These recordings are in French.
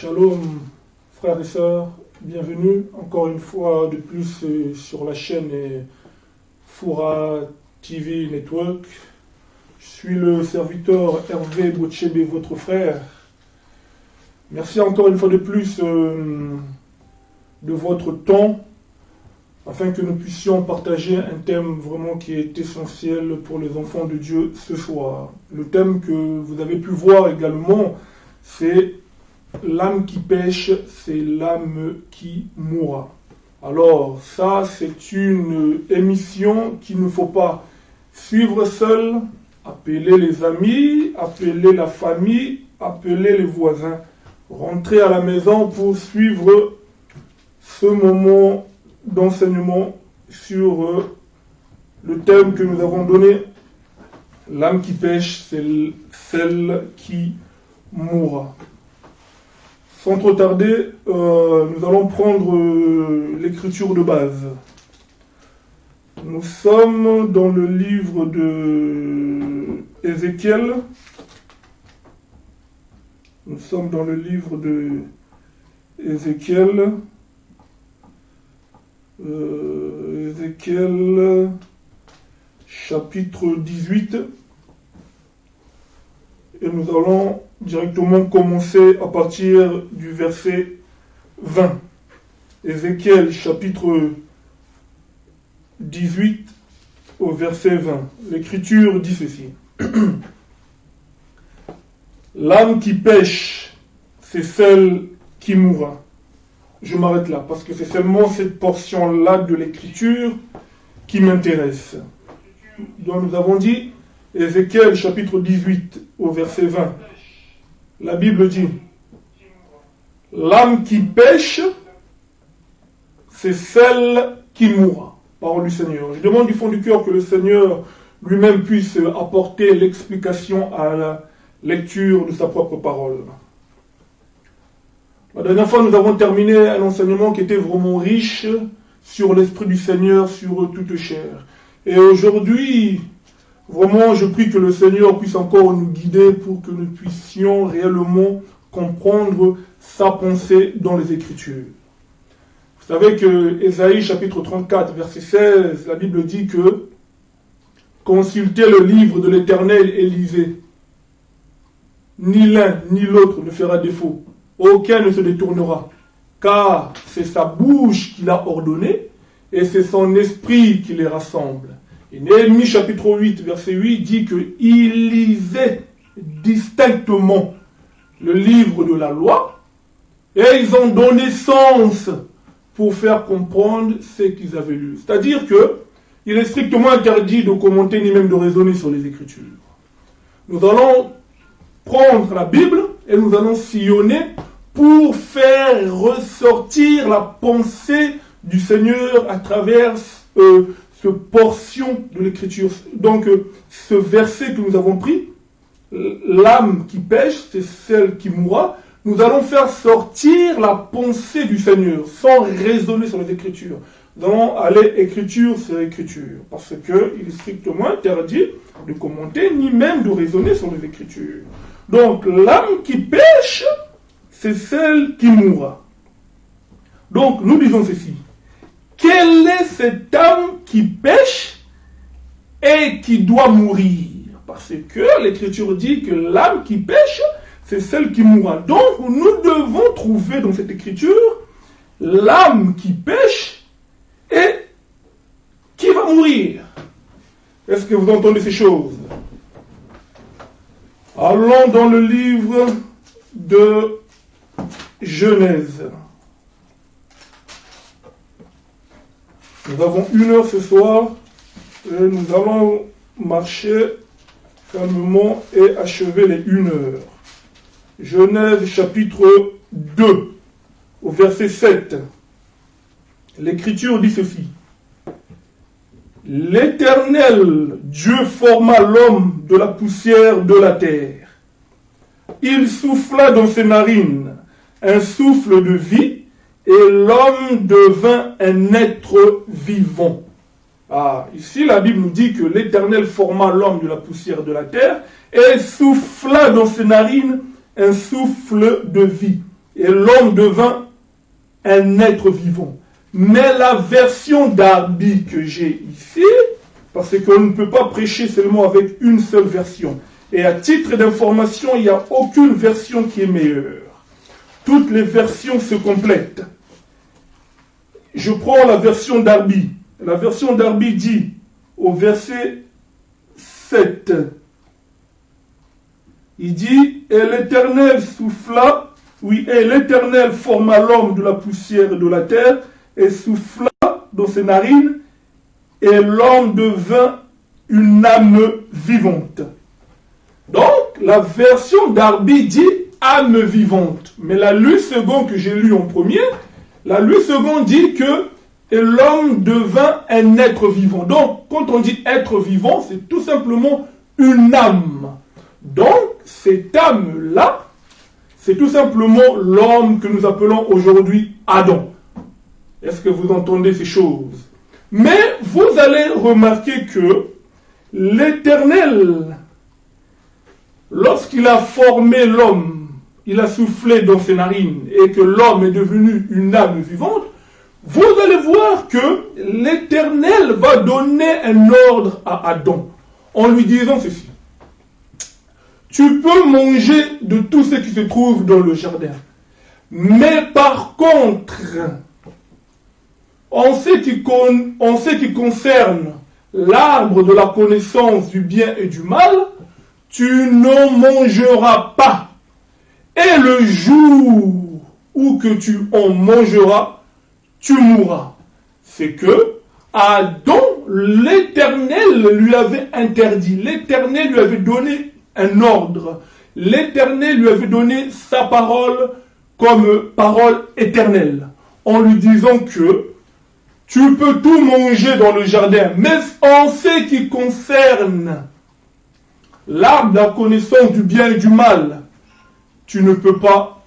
Shalom, frères et sœurs, bienvenue encore une fois de plus sur la chaîne Foura TV Network. Je suis le serviteur Hervé Botchebe, votre frère. Merci encore une fois de plus de votre temps afin que nous puissions partager un thème vraiment qui est essentiel pour les enfants de Dieu ce soir. Le thème que vous avez pu voir également, c'est l'âme qui pêche, c'est l'âme qui mourra. Alors ça, c'est une émission qu'il ne faut pas suivre seul. Appelez les amis, appelez la famille, appelez les voisins. Rentrez à la maison pour suivre ce moment d'enseignement sur le thème que nous avons donné. L'âme qui pêche, c'est celle qui mourra. Sans trop tarder, nous allons prendre l'écriture de base. Nous sommes dans le livre de Ézéchiel. Nous sommes dans le livre de Ézéchiel. Ézéchiel, chapitre 18. Et nous allons directement commencer à partir du verset 20. Ézéchiel, chapitre 18 au verset 20. L'Écriture dit ceci. L'âme qui pêche, c'est celle qui mourra. Je m'arrête là, parce que c'est seulement cette portion-là de l'Écriture qui m'intéresse. Donc nous avons dit, Ézéchiel, chapitre 18 au verset 20. La Bible dit, l'âme qui pêche, c'est celle qui mourra. Parole du Seigneur. Je demande du fond du cœur que le Seigneur lui-même puisse apporter l'explication à la lecture de sa propre parole. La dernière fois, nous avons terminé un enseignement qui était vraiment riche sur l'Esprit du Seigneur, sur toute chair. Et aujourd'hui, vraiment, je prie que le Seigneur puisse encore nous guider pour que nous puissions réellement comprendre sa pensée dans les Écritures. Vous savez que Ésaïe chapitre 34, verset 16, la Bible dit que « Consultez le livre de l'Éternel et lisez. Ni l'un ni l'autre ne fera défaut. Aucun ne se détournera. Car c'est sa bouche qui l'a ordonné et c'est son esprit qui les rassemble. » Et Néhémie chapitre 8, verset 8 dit qu'il lisait distinctement le livre de la loi et ils ont donné sens pour faire comprendre ce qu'ils avaient lu. C'est-à-dire qu'il est strictement interdit de commenter ni même de raisonner sur les Écritures. Nous allons prendre la Bible et nous allons sillonner pour faire ressortir la pensée du Seigneur à travers cette portion de l'Écriture. Donc, ce verset que nous avons pris, l'âme qui pêche, c'est celle qui mourra. Nous allons faire sortir la pensée du Seigneur sans raisonner sur les Écritures. Nous allons aller Écriture sur Écriture, parce qu'il est strictement interdit de commenter ni même de raisonner sur les Écritures. Donc, l'âme qui pêche, c'est celle qui mourra. Donc, nous disons ceci. Quelle est cette âme qui pêche et qui doit mourir? Parce que l'Écriture dit que l'âme qui pêche, c'est celle qui mourra. Donc, nous devons trouver dans cette Écriture l'âme qui pêche et qui va mourir. Est-ce que vous entendez ces choses? Allons dans le livre de Genèse. Nous avons 1 heure ce soir et nous allons marcher calmement et achever les 1 heure. Genèse chapitre 2 au verset 7. L'Écriture dit ceci. L'Éternel Dieu forma l'homme de la poussière de la terre. Il souffla dans ses narines un souffle de vie et l'homme devint un être vivant. Ah, ici la Bible nous dit que l'Éternel forma l'homme de la poussière de la terre et souffla dans ses narines un souffle de vie. et l'homme devint un être vivant. Mais la version Darby que j'ai ici, parce qu'on ne peut pas prêcher seulement avec une seule version. Et à titre d'information, il n'y a aucune version qui est meilleure. Toutes les versions se complètent. Je prends la version Darby. La version Darby dit au verset 7, il dit, et l'Éternel souffla, oui, et l'Éternel forma l'homme de la poussière de la terre, et souffla dans ses narines, et l'homme devint une âme vivante. Donc, la version Darby dit âme vivante. Mais la Lue seconde que j'ai lue en premier, la Lue seconde dit que et l'homme devint un être vivant. Donc, quand on dit être vivant, c'est tout simplement une âme. Donc, cette âme-là, c'est tout simplement l'homme que nous appelons aujourd'hui Adam. Est-ce que vous entendez ces choses? Mais vous allez remarquer que l'Éternel, lorsqu'il a formé l'homme, il a soufflé dans ses narines et que l'homme est devenu une âme vivante, vous allez voir que l'Éternel va donner un ordre à Adam en lui disant ceci. Tu peux manger de tout ce qui se trouve dans le jardin. Mais par contre, en ce qui concerne l'arbre de la connaissance du bien et du mal, tu n'en mangeras pas. Et le jour où que tu en mangeras, tu mourras. C'est que Adam, l'Éternel lui avait interdit. L'Éternel lui avait donné un ordre. L'Éternel lui avait donné sa parole comme parole éternelle. En lui disant que tu peux tout manger dans le jardin. Mais en ce qui concerne l'arbre de la connaissance du bien et du mal, tu ne peux pas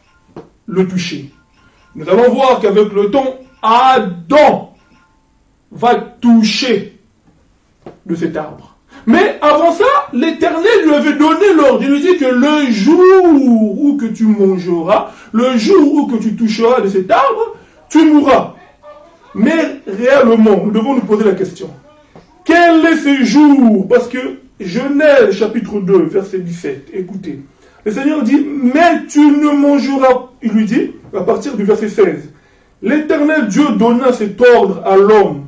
le toucher. Nous allons voir qu'avec le temps, Adam va toucher de cet arbre. Mais avant ça, l'Éternel lui avait donné l'ordre. Il lui dit que le jour où que tu mangeras, le jour où que tu toucheras de cet arbre, tu mourras. Mais réellement, nous devons nous poser la question. Quel est ce jour? Parce que Genèse chapitre 2, verset 17, écoutez. Le Seigneur dit, mais tu ne mangeras, il lui dit, à partir du verset 16, l'Éternel Dieu donna cet ordre à l'homme.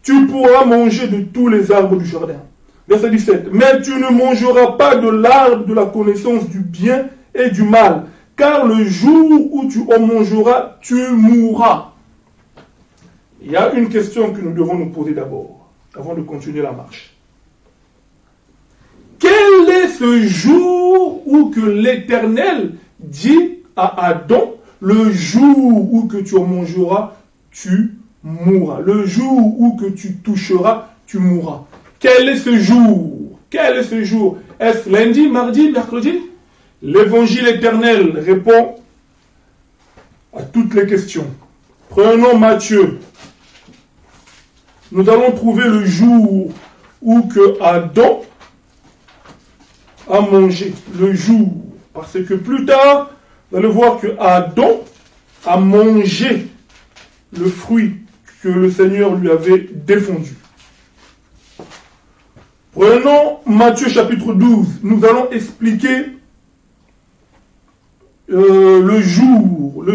Tu pourras manger de tous les arbres du jardin. Verset 17. Mais tu ne mangeras pas de l'arbre de la connaissance du bien et du mal. Car le jour où tu en mangeras, tu mourras. Il y a une question que nous devons nous poser d'abord, avant de continuer la marche. Quel est ce jour où que l'Éternel dit à Adam, le jour où que tu en mangeras, tu mourras. Le jour où que tu toucheras, tu mourras. Quel est ce jour? Quel est ce jour? Est-ce lundi, mardi, mercredi? L'évangile éternel répond à toutes les questions. Prenons Matthieu. Nous allons trouver le jour où que Adam a mangé. Le jour. Parce que plus tard, vous allez voir que Adam a mangé le fruit que le Seigneur lui avait défendu. Prenons Matthieu chapitre 12. Nous allons expliquer le jour.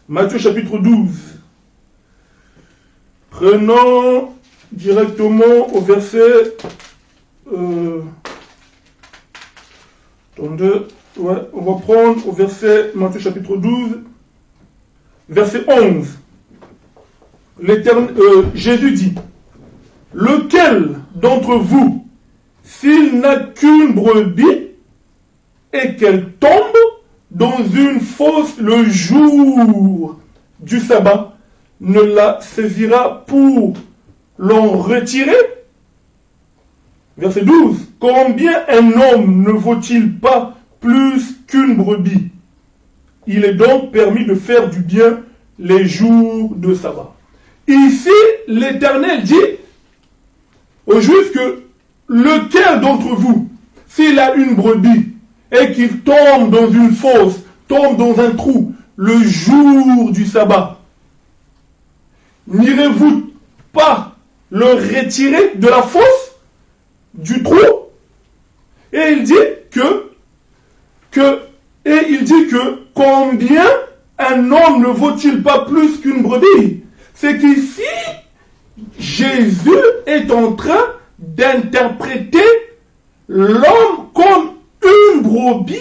Matthieu chapitre 12. Prenons directement au verset... on va prendre au verset, Matthieu chapitre 12, verset 11. Jésus dit, lequel d'entre vous, s'il n'a qu'une brebis et qu'elle tombe dans une fosse le jour du sabbat, ne la saisira pour l'en retirer? Verset 12. Combien un homme ne vaut-il pas plus qu'une brebis? Il est donc permis de faire du bien les jours de sabbat. Ici, l'Éternel dit aux Juifs que lequel d'entre vous, s'il a une brebis et qu'il tombe dans une fosse, tombe dans un trou, le jour du sabbat, n'irez-vous pas le retirer de la fosse, du trou? Et il dit que combien un homme ne vaut-il pas plus qu'une brebis? C'est qu'ici, Jésus est en train d'interpréter l'homme comme une brebis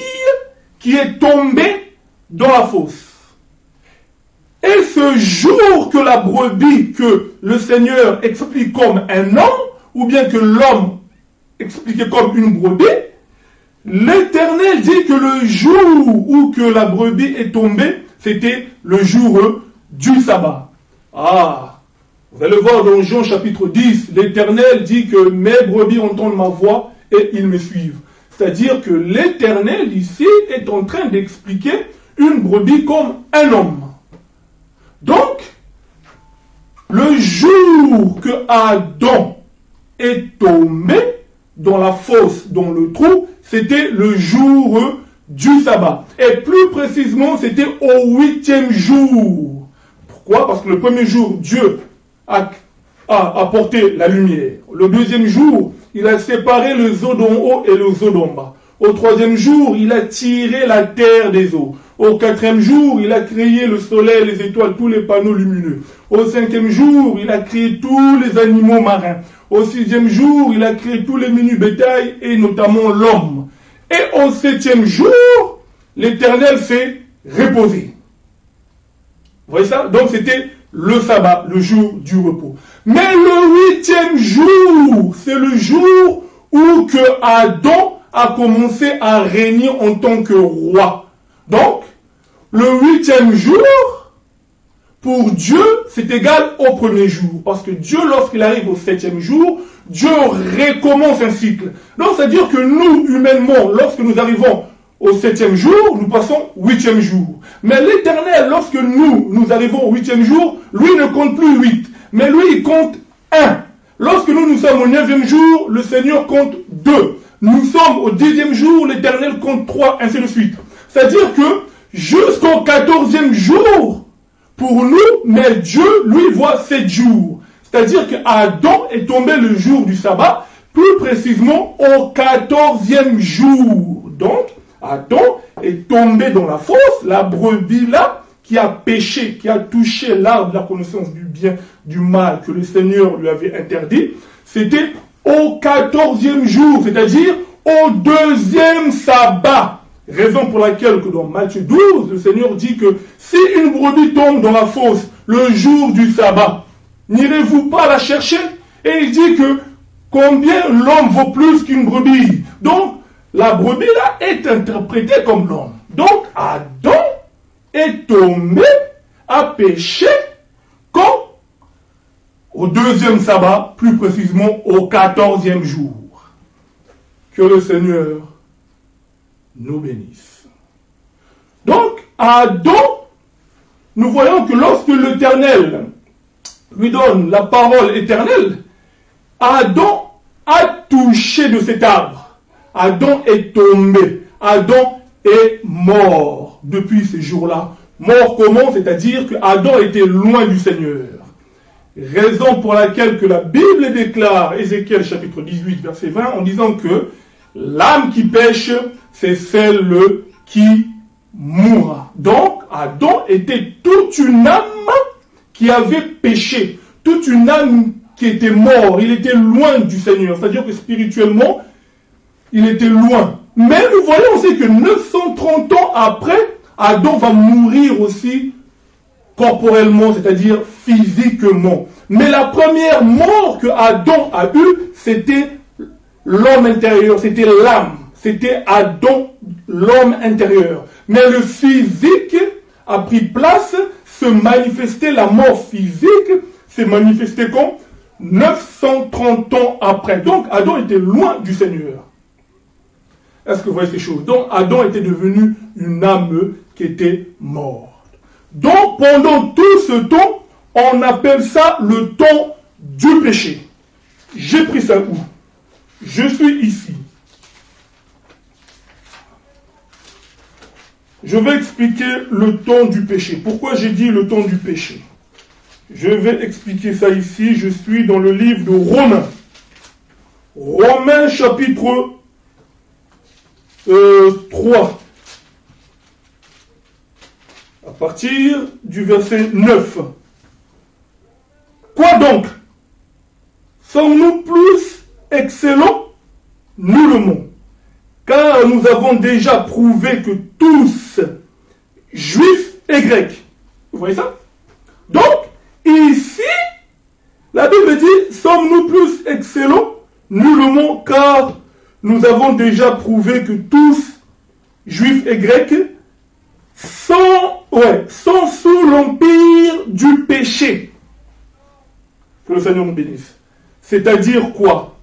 qui est tombée dans la fosse. Et ce jour que la brebis, que le Seigneur explique comme un homme, ou bien que l'homme expliqué comme une brebis, l'Éternel dit que le jour où que la brebis est tombée, c'était le jour du sabbat. Ah, vous allez voir dans Jean chapitre 10, l'Éternel dit que mes brebis entendent ma voix et ils me suivent. C'est-à-dire que l'Éternel ici est en train d'expliquer une brebis comme un homme. Donc, le jour que Adam est tombé dans la fosse, dans le trou, c'était le jour du sabbat. Et plus précisément, c'était au 8e jour. Pourquoi? Parce que le premier jour, Dieu a apporté la lumière. Le deuxième jour, il a séparé les eaux d'en haut et les eaux d'en bas. Au troisième jour, il a tiré la terre des eaux. Au quatrième jour, il a créé le soleil, les étoiles, tous les panneaux lumineux. Au cinquième jour, il a créé tous les animaux marins. Au sixième jour, il a créé tous les menu-bétails et notamment l'homme. Et au septième jour, l'Éternel s'est reposé. Vous voyez ça? Donc c'était le sabbat, le jour du repos. Mais le 8e jour, c'est le jour où que Adam a commencé à régner en tant que roi. Donc, le 8e jour, pour Dieu, c'est égal au premier jour. Parce que Dieu, lorsqu'il arrive au 7e jour, Dieu recommence un cycle. Donc, c'est-à-dire que nous, humainement, lorsque nous arrivons au 7e jour, nous passons au 8e jour. Mais l'Éternel, lorsque nous arrivons au 8e jour, lui ne compte plus 8. Mais lui, il compte 1. Lorsque nous sommes au 9e jour, le Seigneur compte 2. Nous sommes au 10e jour, l'Éternel compte 3, ainsi de suite. C'est-à-dire que jusqu'au 14e jour, pour nous, mais Dieu, lui, voit 7 jours. C'est-à-dire qu'Adam est tombé le jour du sabbat, plus précisément au 14e jour. Donc, Adam est tombé dans la fosse, la brebis là, qui a péché, qui a touché l'arbre de la connaissance du bien, du mal que le Seigneur lui avait interdit. C'était au 14e jour, c'est-à-dire au 2e sabbat. Raison pour laquelle que dans Matthieu 12, le Seigneur dit que si une brebis tombe dans la fosse le jour du sabbat, n'irez-vous pas la chercher? Et il dit que combien l'homme vaut plus qu'une brebis. Donc, la brebis là est interprétée comme l'homme. Donc, Adam est tombé, a péché, quand? Au 2e sabbat, plus précisément au 14e jour. Que le Seigneur nous bénisse. Donc, Adam, nous voyons que lorsque l'Éternel lui donne la parole éternelle, Adam a touché de cet arbre. Adam est tombé. Adam est mort depuis ce jour-là. Mort comment? C'est-à-dire que Adam était loin du Seigneur. Raison pour laquelle que la Bible déclare, Ézéchiel chapitre 18, verset 20, en disant que l'âme qui pêche, c'est celle qui mourra. Donc, Adam était toute une âme qui avait péché, toute une âme qui était morte. Il était loin du Seigneur. C'est-à-dire que spirituellement, il était loin. Mais nous voyons aussi que 930 ans après, Adam va mourir aussi corporellement, c'est-à-dire physiquement. Mais la première mort que Adam a eue, c'était l'homme intérieur, c'était l'âme. C'était Adam, l'homme intérieur. Mais le physique a pris place, se manifestait, la mort physique s'est manifestée comme 930 ans après. Donc Adam était loin du Seigneur. Est-ce que vous voyez ces choses? Donc Adam était devenu une âme qui était morte. Donc pendant tout ce temps, on appelle ça le temps du péché. J'ai pris ça où? Je suis ici. Je vais expliquer le temps du péché. Pourquoi j'ai dit le temps du péché? Je vais expliquer ça ici. Je suis dans le livre de Romains. Romains chapitre 3. À partir du verset 9. Quoi donc? Sommes-nous plus excellents? Nullement. Car nous avons déjà prouvé que tous, juifs et grecs. Vous voyez ça? Donc, ici, la Bible dit, sommes-nous plus excellents? Nullement, car nous avons déjà prouvé que tous, juifs et grecs, sont sous l'empire du péché. Que le Seigneur nous bénisse. C'est-à-dire quoi?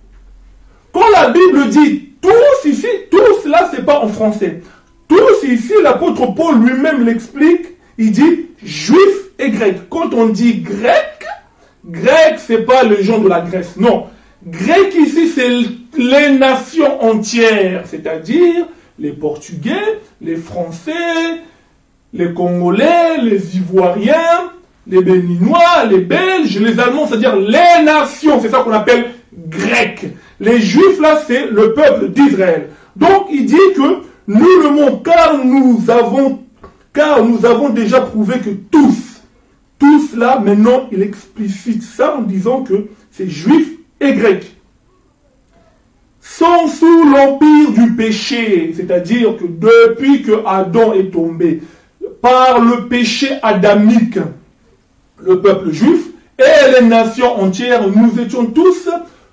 Quand la Bible dit tous ici, tous là, c'est pas en français. Tous ici, l'apôtre Paul lui-même l'explique, il dit juifs et grecs. Quand on dit grec, grec, c'est pas les gens de la Grèce, non. Grec ici, c'est les nations entières, c'est-à-dire les Portugais, les Français, les Congolais, les Ivoiriens, les Béninois, les Belges, les Allemands, c'est-à-dire les nations, c'est ça qu'on appelle grec. Les Juifs, là, c'est le peuple d'Israël. Donc, il dit que nullement, car nous avons déjà prouvé que tous là, maintenant, il explicite ça en disant que c'est Juifs et Grecs, sont sous l'empire du péché, c'est-à-dire que depuis que Adam est tombé, par le péché adamique, le peuple juif et les nations entières, nous étions tous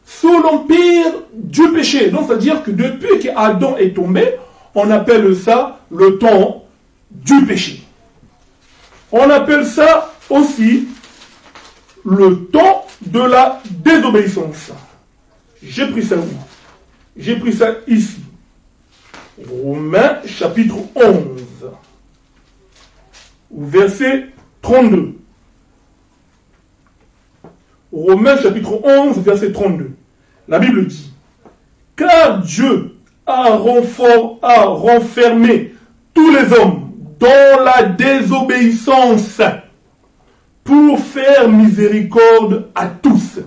sous l'empire du péché. Donc, c'est-à-dire que depuis qu'Adam est tombé, on appelle ça le temps du péché. On appelle ça aussi le temps de la désobéissance. J'ai pris ça où? J'ai pris ça ici. Romains chapitre 11, verset 32. Romains chapitre 11, verset 32. La Bible dit, car Dieu a renfermé tous les hommes dans la désobéissance pour faire miséricorde à tous.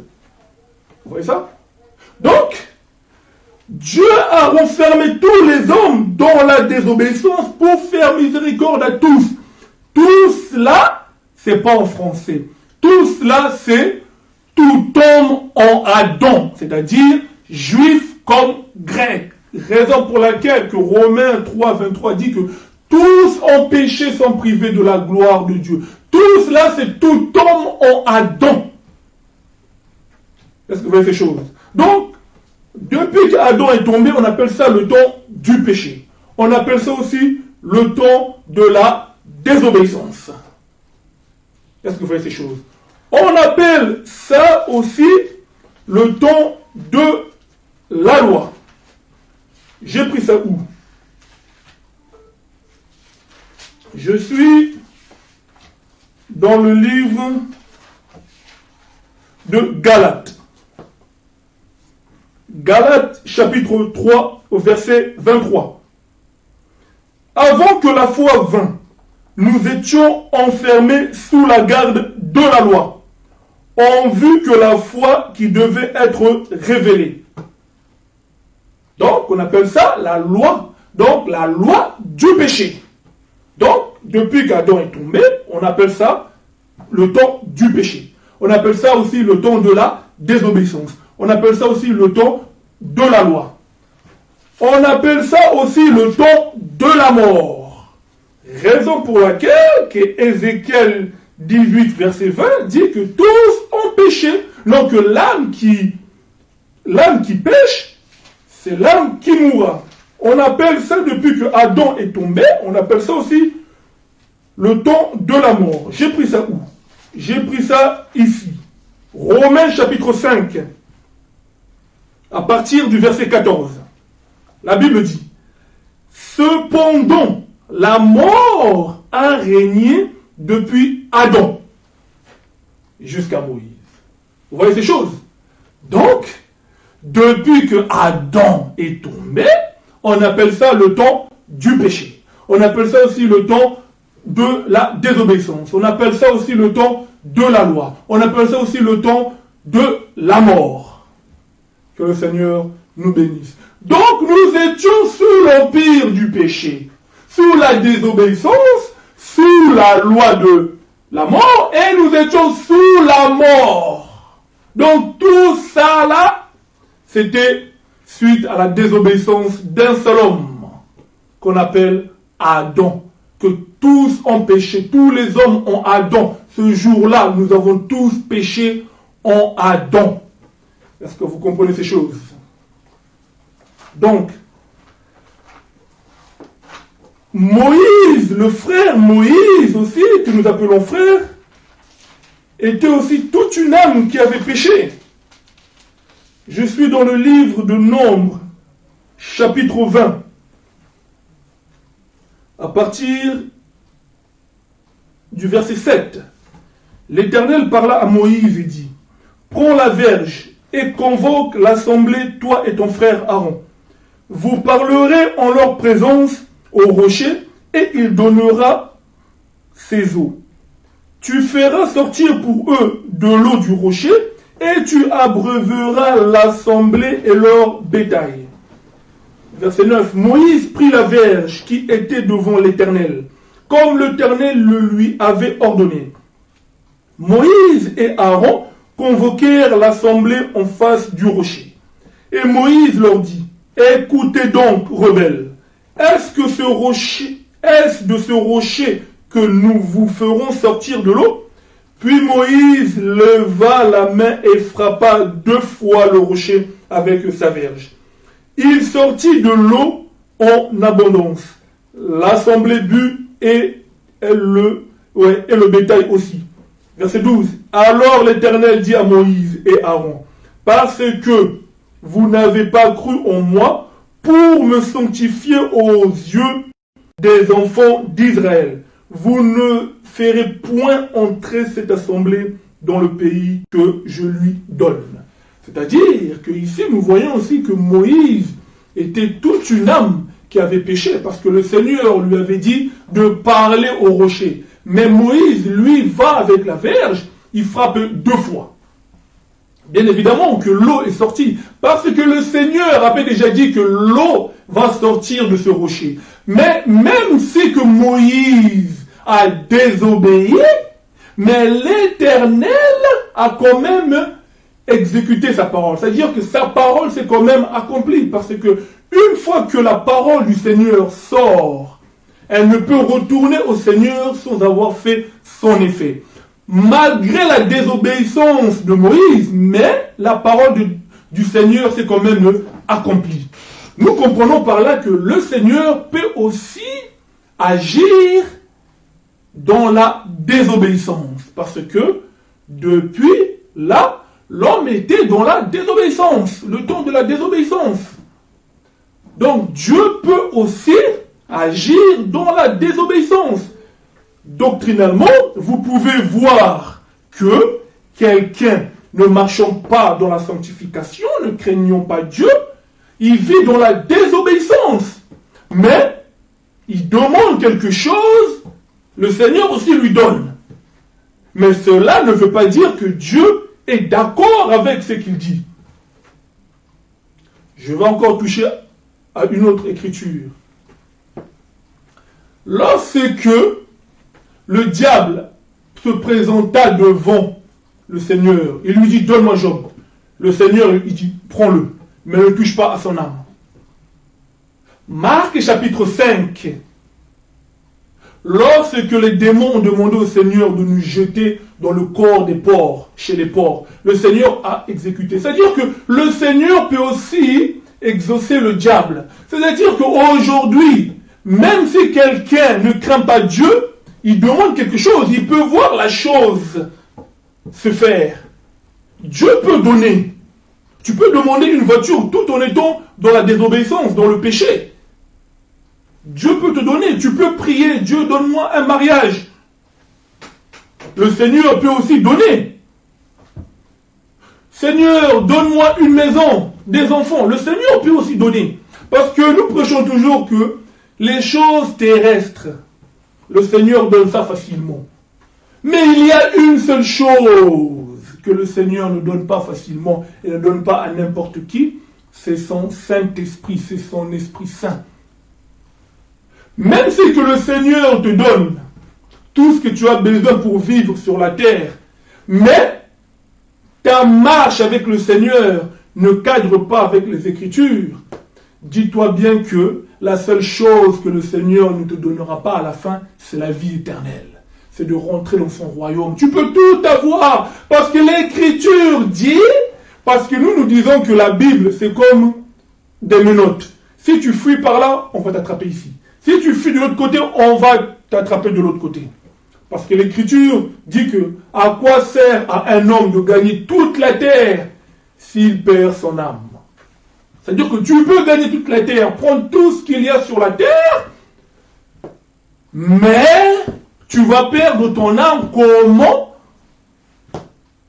Vous voyez ça? Donc, Dieu a renfermé tous les hommes dans la désobéissance pour faire miséricorde à tous. Tous là, c'est pas en français. Tous là, c'est tout homme en Adam, c'est-à-dire juif comme grec. Raison pour laquelle que Romains 3, 23 dit que tous ont péché, sont privés de la gloire de Dieu. Tous là, c'est tout homme en Adam. Est-ce que vous voyez ces choses? Donc, depuis qu'Adam est tombé, on appelle ça le temps du péché. On appelle ça aussi le temps de la désobéissance. Est-ce que vous voyez ces choses? On appelle ça aussi le temps de la loi. J'ai pris ça où? Je suis dans le livre de Galates. Galates chapitre 3 au verset 23. Avant que la foi vînt, nous étions enfermés sous la garde de la loi, en vue que la foi qui devait être révélée. Donc, on appelle ça la loi. Donc, la loi du péché. Donc, depuis qu'Adam est tombé, on appelle ça le temps du péché. On appelle ça aussi le temps de la désobéissance. On appelle ça aussi le temps de la loi. On appelle ça aussi le temps de la mort. Raison pour laquelle que Ézéchiel 18, verset 20 dit que tous ont péché. Donc l'âme qui pêche, c'est l'âme qui mourra. On appelle ça, depuis que Adam est tombé, on appelle ça aussi le temps de la mort. J'ai pris ça où? J'ai pris ça ici. Romains chapitre 5, à partir du verset 14. La Bible dit, cependant, la mort a régné depuis Adam jusqu'à Moïse. Vous voyez ces choses? Donc, depuis que Adam est tombé, on appelle ça le temps du péché. On appelle ça aussi le temps de la désobéissance. On appelle ça aussi le temps de la loi. On appelle ça aussi le temps de la mort. Que le Seigneur nous bénisse. Donc nous étions sous l'empire du péché, sous la désobéissance, sous la loi de la mort, et nous étions sous la mort. Donc tout ça là, c'était suite à la désobéissance d'un seul homme, qu'on appelle Adam. Que tous ont péché, tous les hommes ont Adam. Ce jour-là, nous avons tous péché en Adam. Est-ce que vous comprenez ces choses? Donc, Moïse, le frère Moïse aussi, que nous appelons frère, était aussi toute une âme qui avait péché. Je suis dans le livre de Nombres, chapitre 20. À partir du verset 7, l'Éternel parla à Moïse et dit, « Prends la verge et convoque l'assemblée, toi et ton frère Aaron. Vous parlerez en leur présence au rocher, et il donnera ses eaux. Tu feras sortir pour eux de l'eau du rocher, et tu abreuveras l'assemblée et leur bétail. » Verset 9. Moïse prit la verge qui était devant l'Éternel, comme l'Éternel le lui avait ordonné. Moïse et Aaron convoquèrent l'assemblée en face du rocher. Et Moïse leur dit, écoutez donc, rebelles, est-ce de ce rocher que nous vous ferons sortir de l'eau? Puis Moïse leva la main et frappa 2 fois le rocher avec sa verge. Il sortit de l'eau en abondance. L'assemblée but et le bétail aussi. Verset 12. Alors l'Éternel dit à Moïse et Aaron, parce que vous n'avez pas cru en moi pour me sanctifier aux yeux des enfants d'Israël, vous ne ferez point entrer cette assemblée dans le pays que je lui donne. C'est-à-dire que ici nous voyons aussi que Moïse était toute une âme qui avait péché, parce que le Seigneur lui avait dit de parler au rocher. Mais Moïse, lui, va avec la verge, il frappe 2 fois. Bien évidemment que l'eau est sortie, parce que le Seigneur avait déjà dit que l'eau va sortir de ce rocher. Mais même si que Moïse a désobéi, mais l'Éternel a quand même exécuté sa parole. C'est-à-dire que sa parole s'est quand même accomplie, parce que une fois que la parole du Seigneur sort, elle ne peut retourner au Seigneur sans avoir fait son effet. Malgré la désobéissance de Moïse, mais la parole du Seigneur s'est quand même accomplie. Nous comprenons par là que le Seigneur peut aussi agir dans la désobéissance. Parce que depuis là, l'homme était dans la désobéissance, le temps de la désobéissance. Donc Dieu peut aussi agir dans la désobéissance. Doctrinalement, vous pouvez voir que quelqu'un ne marchant pas dans la sanctification, ne craignant pas Dieu, il vit dans la désobéissance. Mais il demande quelque chose, le Seigneur aussi lui donne. Mais cela ne veut pas dire que Dieu est d'accord avec ce qu'il dit. Je vais encore toucher à une autre écriture. Lorsque le diable se présenta devant le Seigneur, il lui dit, donne-moi Job. Le Seigneur, il dit, prends-le, mais ne touche pas à son âme. Marc chapitre 5. Lorsque les démons ont demandé au Seigneur de nous jeter dans le corps des porcs, chez les porcs, le Seigneur a exécuté. C'est-à-dire que le Seigneur peut aussi exaucer le diable. C'est-à-dire qu'aujourd'hui, même si quelqu'un ne craint pas Dieu, il demande quelque chose, il peut voir la chose se faire. Dieu peut donner. Tu peux demander une voiture tout en étant dans la désobéissance, dans le péché. Dieu peut te donner. Tu peux prier, Dieu donne-moi un mariage. Le Seigneur peut aussi donner. Seigneur, donne-moi une maison, des enfants. Le Seigneur peut aussi donner. Parce que nous prêchons toujours que Les choses terrestres, le Seigneur donne ça facilement. Mais il y a une seule chose que le Seigneur ne donne pas facilement et ne donne pas à n'importe qui, c'est son Saint-Esprit, c'est son Esprit Saint. Même si que le Seigneur te donne tout ce que tu as besoin pour vivre sur la terre, mais ta marche avec le Seigneur ne cadre pas avec les Écritures, dis-toi bien que la seule chose que le Seigneur ne te donnera pas à la fin, c'est la vie éternelle. C'est de rentrer dans son royaume. Tu peux tout avoir, parce que l'Écriture dit, parce que nous disons que la Bible, c'est comme des menottes. Si tu fuis par là, on va t'attraper ici. Si tu fuis de l'autre côté, on va t'attraper de l'autre côté. Parce que l'Écriture dit que à quoi sert à un homme de gagner toute la terre s'il perd son âme? C'est-à-dire que tu peux gagner toute la terre, prendre tout ce qu'il y a sur la terre, mais tu vas perdre ton âme. Comment?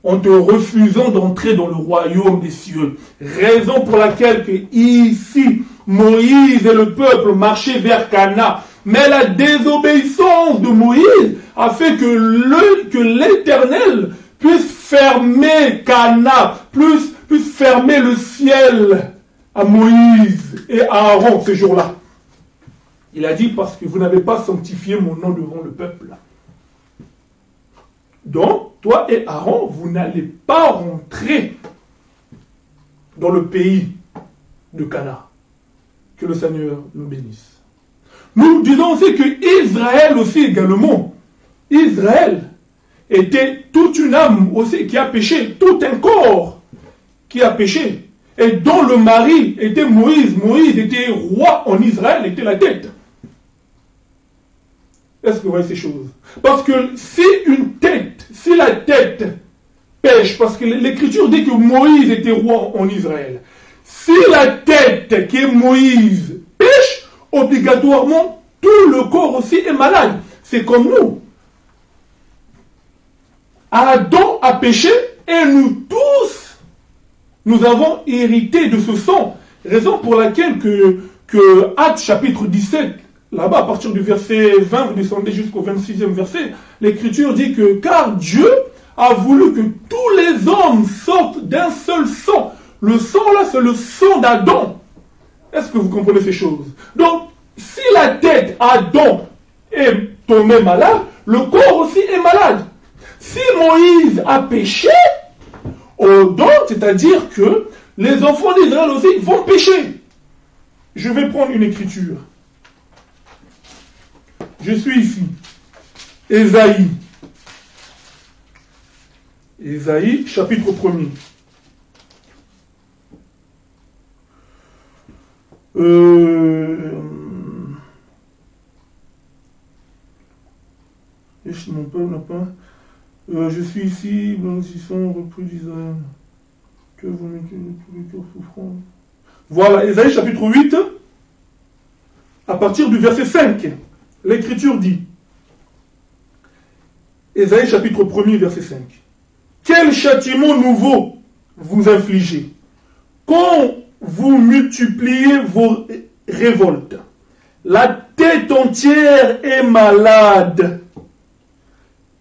En te refusant d'entrer dans le royaume des cieux. Raison pour laquelle que ici, Moïse et le peuple marchaient vers Canaan. Mais la désobéissance de Moïse a fait que l'Éternel puisse fermer Canaan, puisse fermer le ciel à Moïse et à Aaron ce jour-là. Il a dit parce que vous n'avez pas sanctifié mon nom devant le peuple. Donc, toi et Aaron, vous n'allez pas rentrer dans le pays de Canaan. Que le Seigneur nous bénisse. Nous disons aussi que Israël aussi également, Israël était toute une âme aussi qui a péché, tout un corps qui a péché. Et dont le mari était Moïse. Moïse était roi en Israël, était la tête. Est-ce que vous voyez ces choses? Parce que si la tête pêche, parce que l'Écriture dit que Moïse était roi en Israël, si la tête qui est Moïse pêche, obligatoirement, tout le corps aussi est malade. C'est comme nous. Adam a péché et nous tous, nous avons hérité de ce sang. Raison pour laquelle que Actes chapitre 17, là-bas, à partir du verset 20, vous descendez jusqu'au 26e verset, l'Écriture dit que car Dieu a voulu que tous les hommes sortent d'un seul sang. Le sang là, c'est le sang d'Adam. Est-ce que vous comprenez ces choses? Donc, si la tête Adam est tombée malade, le corps aussi est malade. Si Moïse a péché, donc, c'est-à-dire que les enfants d'Israël aussi vont pécher. Je vais prendre une écriture. Je suis ici. Ésaïe. Ésaïe, chapitre 1er. Mon peuple n'a pas. Je suis ici, blanchissant, repris d'Israël. Que vous mettez tous les cœurs souffrants. Voilà, Ésaïe chapitre 8, à partir du verset 5. L'Écriture dit, Ésaïe chapitre 1er, verset 5. Quel châtiment nouveau vous infligez quand vous multipliez vos révoltes? La tête entière est malade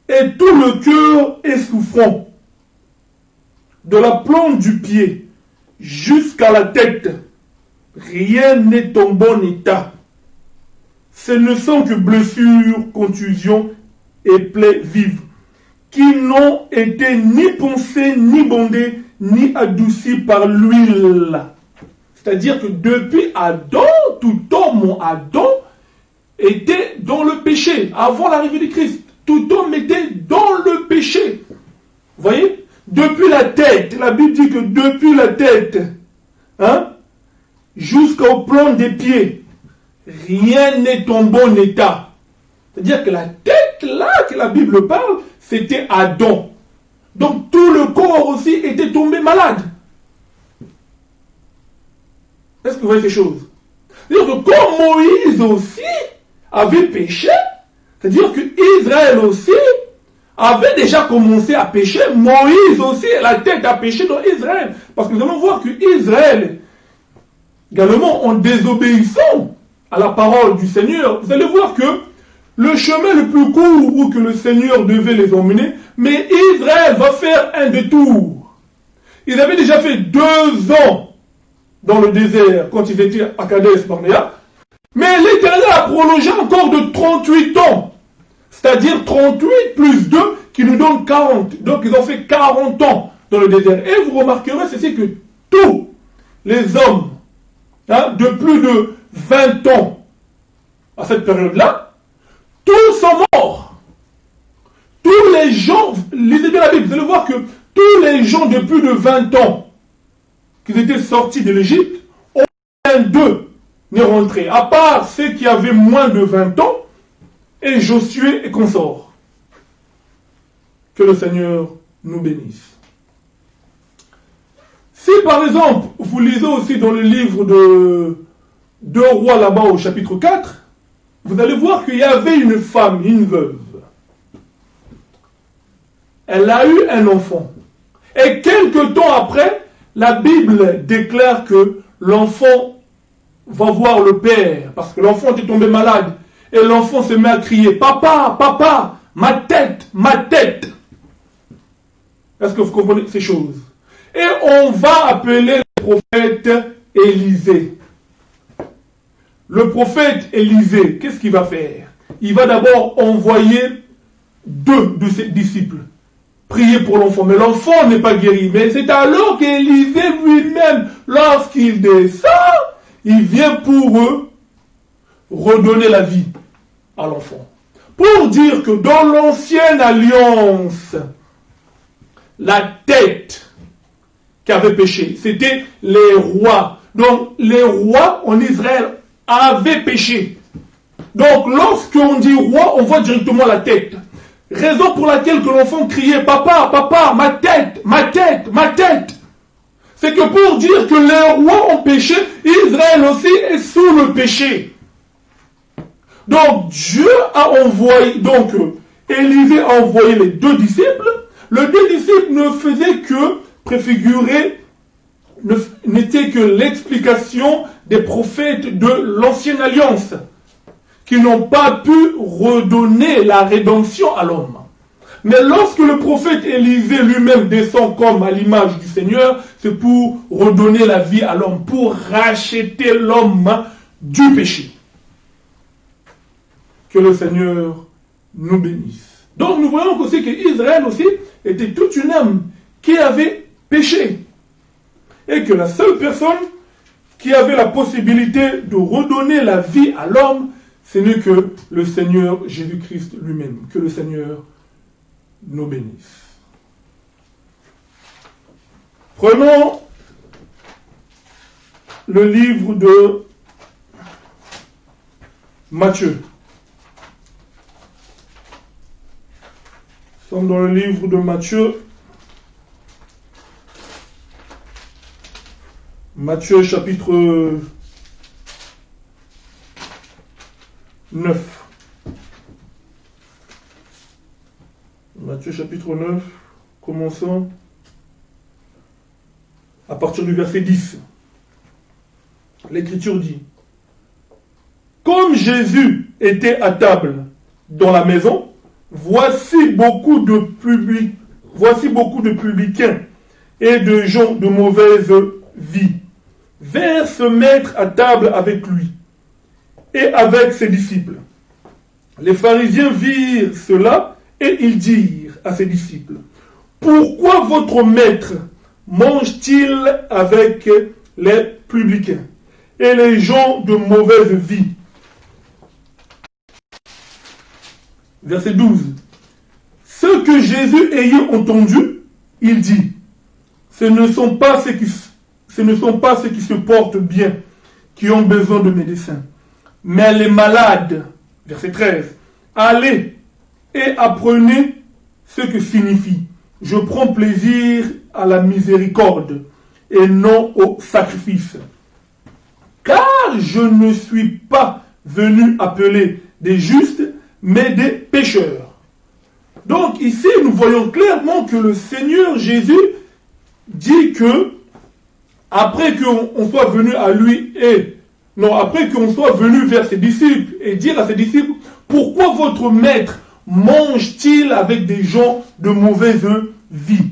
et tout le cœur est souffrant. De la plante du pied jusqu'à la tête, rien n'est en bon état. Ce ne sont que blessures, contusions et plaies vives, qui n'ont été ni poncées, ni bondées, ni adoucies par l'huile. C'est-à-dire que depuis Adam, tout homme Adam était dans le péché, avant l'arrivée de Christ. Tout homme était dans le péché. Vous voyez? Depuis la tête, la Bible dit que depuis la tête, jusqu'au plan des pieds, rien n'est en bon état. C'est-à-dire que la tête, là, que la Bible parle, c'était Adam. Donc tout le corps aussi était tombé malade. Est-ce que vous voyez ces choses? C'est-à-dire que quand Moïse aussi avait péché, c'est-à-dire que Israël aussi avait déjà commencé à pécher, Moïse aussi, la tête a péché dans Israël. Parce que nous allons voir que Israël, également en désobéissant à la parole du Seigneur, vous allez voir que le chemin le plus court où que le Seigneur devait les emmener, mais Israël va faire un détour. Ils avaient déjà fait 2 ans dans le désert quand ils étaient à Kadesh Barnéa, mais l'Éternel a prolongé encore de 38 ans, c'est-à-dire 38 plus 2 qui nous donne 40. Donc ils ont fait 40 ans dans le désert. Et vous remarquerez ceci que tous les hommes de plus de 20 ans à cette période-là, tous sont morts. Tous les gens, lisez bien la Bible, vous allez voir que tous les gens de plus de 20 ans qui étaient sortis de l'Égypte, aucun d'eux n'est rentré, à part ceux qui avaient moins de 20 ans, et Josué et consorts. Que le Seigneur nous bénisse. Si par exemple, vous lisez aussi dans le livre de 2 Rois là-bas au chapitre 4, vous allez voir qu'il y avait une femme, une veuve. Elle a eu un enfant. Et quelque temps après, la Bible déclare que l'enfant va voir le père, parce que l'enfant était tombé malade. Et l'enfant se met à crier, « Papa, papa, ma tête, ma tête !» Est-ce que vous comprenez ces choses? Et on va appeler le prophète Élisée. Le prophète Élisée, qu'est-ce qu'il va faire? Il va d'abord envoyer 2 de ses disciples prier pour l'enfant. Mais l'enfant n'est pas guéri. Mais c'est alors qu'Élisée lui-même, lorsqu'il descend, il vient pour eux redonner la vie à l'enfant. Pour dire que dans l'ancienne alliance, la tête qui avait péché, c'était les rois. Donc les rois en Israël avaient péché. Donc lorsqu'on dit roi, on voit directement la tête. Raison pour laquelle que l'enfant criait, papa, papa, ma tête, ma tête, ma tête. C'est que pour dire que les rois ont péché, Israël aussi est sous le péché. Donc Dieu a envoyé, donc Élisée a envoyé les 2 disciples. Les 2 disciples ne faisaient que préfigurer, n'était que l'explication des prophètes de l'ancienne alliance, qui n'ont pas pu redonner la rédemption à l'homme. Mais lorsque le prophète Élisée lui-même descend comme à l'image du Seigneur, c'est pour redonner la vie à l'homme, pour racheter l'homme du péché. Que le Seigneur nous bénisse. Donc nous voyons aussi qu'Israël aussi était toute une âme qui avait péché. Et que la seule personne qui avait la possibilité de redonner la vie à l'homme, ce n'est que le Seigneur Jésus-Christ lui-même. Que le Seigneur nous bénisse. Prenons le livre de Matthieu. Nous sommes dans le livre de Matthieu. Matthieu chapitre 9. Matthieu chapitre 9, commençons à partir du verset 10. L'Écriture dit, « Comme Jésus était à table dans la maison, voici beaucoup de publicains et de gens de mauvaise vie vinrent se mettre à table avec lui et avec ses disciples. Les pharisiens virent cela et ils dirent à ses disciples, « Pourquoi votre maître mange-t-il avec les publicains et les gens de mauvaise vie ?» Verset 12. Ce que Jésus ayant entendu, il dit, ce ne sont pas ceux qui se portent bien, qui ont besoin de médecins, mais les malades. Verset 13. Allez et apprenez ce que signifie. Je prends plaisir à la miséricorde et non au sacrifice. Car je ne suis pas venu appeler des justes, mais des pécheurs. Donc ici, nous voyons clairement que le Seigneur Jésus dit que, après qu'on soit venu à lui et Non, après qu'on soit venu vers ses disciples et dire à ses disciples, pourquoi votre maître mange-t-il avec des gens de mauvaise vie?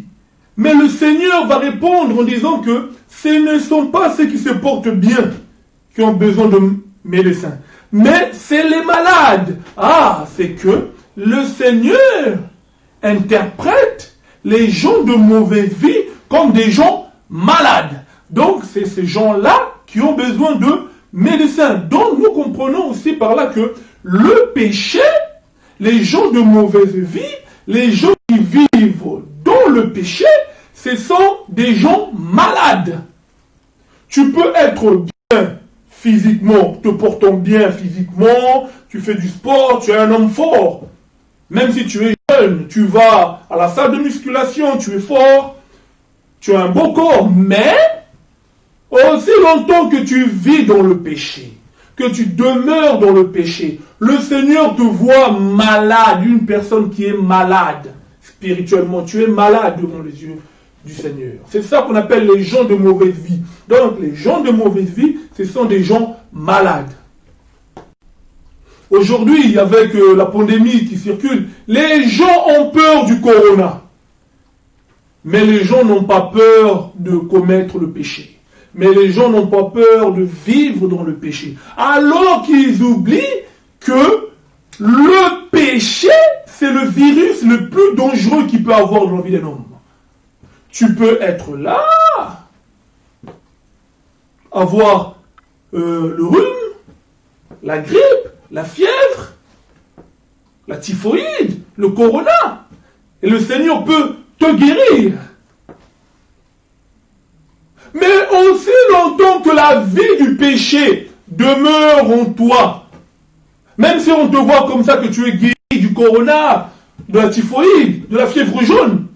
Mais le Seigneur va répondre en disant que ce ne sont pas ceux qui se portent bien qui ont besoin de médecins, mais c'est les malades. Ah, c'est que le Seigneur interprète les gens de mauvaise vie comme des gens malades. Donc, c'est ces gens-là qui ont besoin de médecins. Donc, nous comprenons aussi par là que le péché, les gens de mauvaise vie, les gens qui vivent dans le péché, ce sont des gens malades. Tu peux être bien physiquement, te portant bien physiquement, tu fais du sport, tu es un homme fort. Même si tu es jeune, tu vas à la salle de musculation, tu es fort, tu as un beau corps, mais aussi longtemps que tu vis dans le péché, que tu demeures dans le péché, le Seigneur te voit malade, une personne qui est malade spirituellement. Tu es malade devant les yeux du Seigneur. C'est ça qu'on appelle les gens de mauvaise vie. Donc les gens de mauvaise vie, ce sont des gens malades. Aujourd'hui, avec la pandémie qui circule, les gens ont peur du corona. Mais les gens n'ont pas peur de commettre le péché. Mais les gens n'ont pas peur de vivre dans le péché. Alors qu'ils oublient que le péché, c'est le virus le plus dangereux qu'il peut avoir dans la vie d'un homme. Tu peux être là, avoir le rhume, la grippe, la fièvre, la typhoïde, le corona. Et le Seigneur peut te guérir. Mais aussi longtemps que la vie du péché demeure en toi, même si on te voit comme ça que tu es guéri du corona, de la typhoïde, de la fièvre jaune,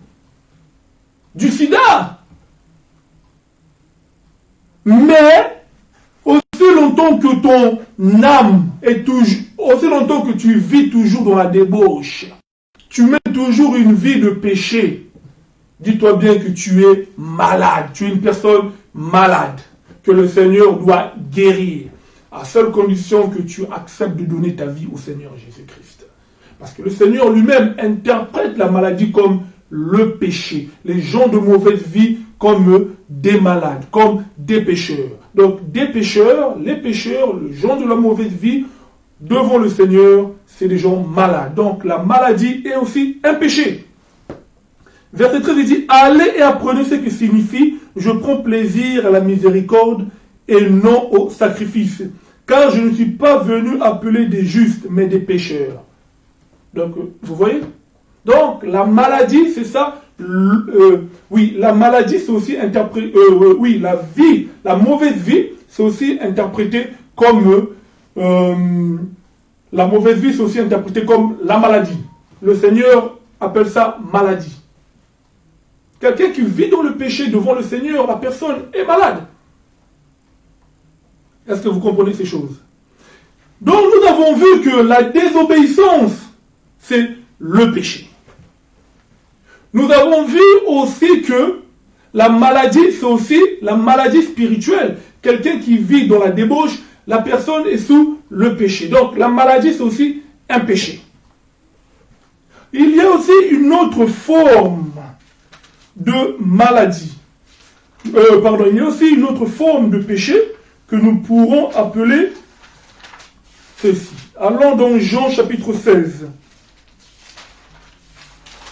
du sida, mais aussi longtemps que ton âme est toujours, aussi longtemps que tu vis toujours dans la débauche, tu mènes toujours une vie de péché, dis-toi bien que tu es malade, tu es une personne malade, que le Seigneur doit guérir, à seule condition que tu acceptes de donner ta vie au Seigneur Jésus-Christ. Parce que le Seigneur lui-même interprète la maladie comme le péché, les gens de mauvaise vie comme des malades, comme des pécheurs. Donc des pécheurs, les pécheurs, les gens de la mauvaise vie, devant le Seigneur, c'est des gens malades. Donc la maladie est aussi un péché. Verset 13, il dit, allez et apprenez ce que signifie, je prends plaisir à la miséricorde et non au sacrifice. Car je ne suis pas venu appeler des justes, mais des pécheurs. Donc, vous voyez? Donc, la maladie, c'est ça. Oui, la maladie, c'est aussi interprété. Oui, la vie, la mauvaise vie, c'est aussi interprété comme. La mauvaise vie, c'est aussi interprété comme la maladie. Le Seigneur appelle ça maladie. Quelqu'un qui vit dans le péché devant le Seigneur, la personne est malade. Est-ce que vous comprenez ces choses? Donc, nous avons vu que la désobéissance, c'est le péché. Nous avons vu aussi que la maladie, c'est aussi la maladie spirituelle. Quelqu'un qui vit dans la débauche, la personne est sous le péché. Donc la maladie, c'est aussi un péché. Il y a aussi une autre forme de maladie. Il y a aussi une autre forme de péché que nous pourrons appeler ceci. Allons dans Jean chapitre 16.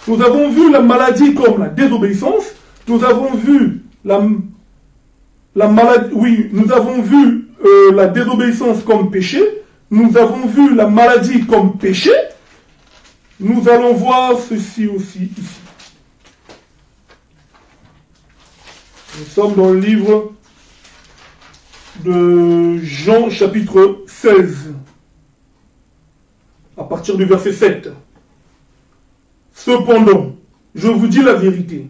Nous avons vu la maladie comme la désobéissance. Nous avons vu la maladie, oui, nous avons vu la désobéissance comme péché. Nous avons vu la maladie comme péché. Nous allons voir ceci aussi ici. Nous sommes dans le livre de Jean chapitre 16, à partir du verset 7. Cependant, je vous dis la vérité,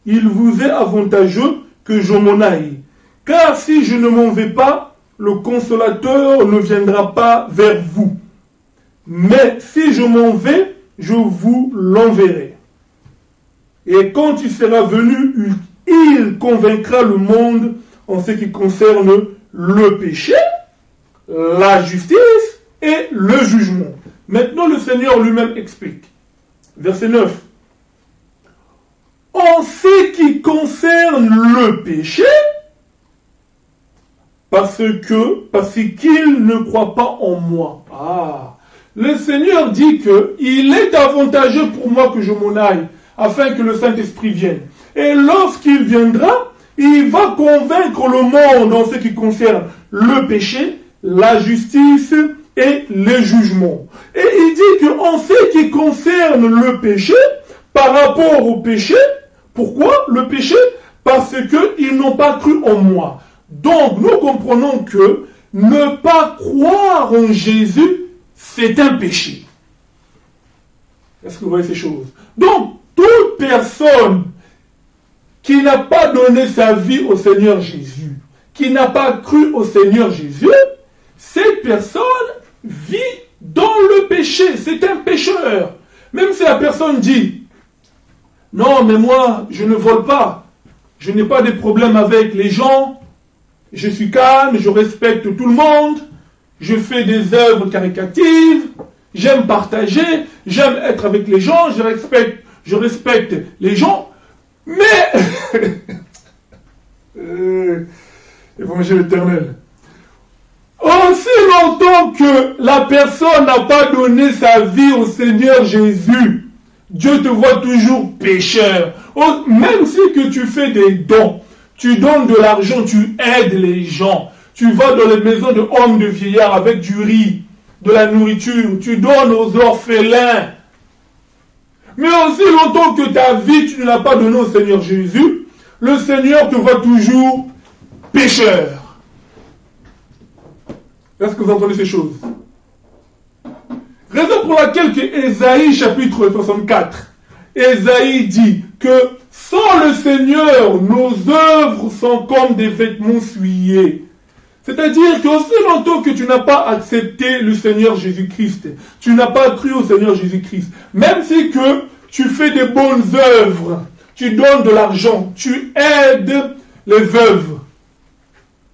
il vous est avantageux que je m'en aille, car si je ne m'en vais pas, le consolateur ne viendra pas vers vous. Mais si je m'en vais, je vous l'enverrai. Et quand il sera venu, il convaincra le monde en ce qui concerne le péché, la justice et le jugement. Maintenant, le Seigneur lui-même explique. Verset 9. En ce qui concerne le péché, parce qu'il ne croit pas en moi. Ah, le Seigneur dit que il est avantageux pour moi que je m'en aille, afin que le Saint-Esprit vienne. Et lorsqu'il viendra, il va convaincre le monde en ce qui concerne le péché, la justice et le jugement. Et il dit qu'en ce qui concerne le péché, par rapport au péché, pourquoi le péché? Parce qu'ils n'ont pas cru en moi. Donc, nous comprenons que ne pas croire en Jésus, c'est un péché. Est-ce que vous voyez ces choses? Donc, toute personne qui n'a pas donné sa vie au Seigneur Jésus, qui n'a pas cru au Seigneur Jésus, cette personne vit dans le péché. C'est un pécheur. Même si la personne dit, non, mais moi, je ne vole pas. Je n'ai pas de problème avec les gens. Je suis calme, je respecte tout le monde. Je fais des œuvres caritatives. J'aime partager. J'aime être avec les gens. Je respecte les gens. Mais, Évangile éternel. Aussi longtemps que la personne n'a pas donné sa vie au Seigneur Jésus, Dieu te voit toujours pécheur. Même si que tu fais des dons, tu donnes de l'argent, tu aides les gens, tu vas dans les maisons de hommes, de vieillards avec du riz, de la nourriture, tu donnes aux orphelins. Mais aussi longtemps que ta vie, tu ne l'as pas donnée au Seigneur Jésus, le Seigneur te voit toujours pécheur. Est-ce que vous entendez ces choses? Raison pour laquelle que Ésaïe chapitre 64, Ésaïe dit que sans le Seigneur, nos œuvres sont comme des vêtements souillés. C'est-à-dire qu'aussi longtemps que tu n'as pas accepté le Seigneur Jésus-Christ, tu n'as pas cru au Seigneur Jésus-Christ, même si que tu fais des bonnes œuvres, tu donnes de l'argent, tu aides les veuves,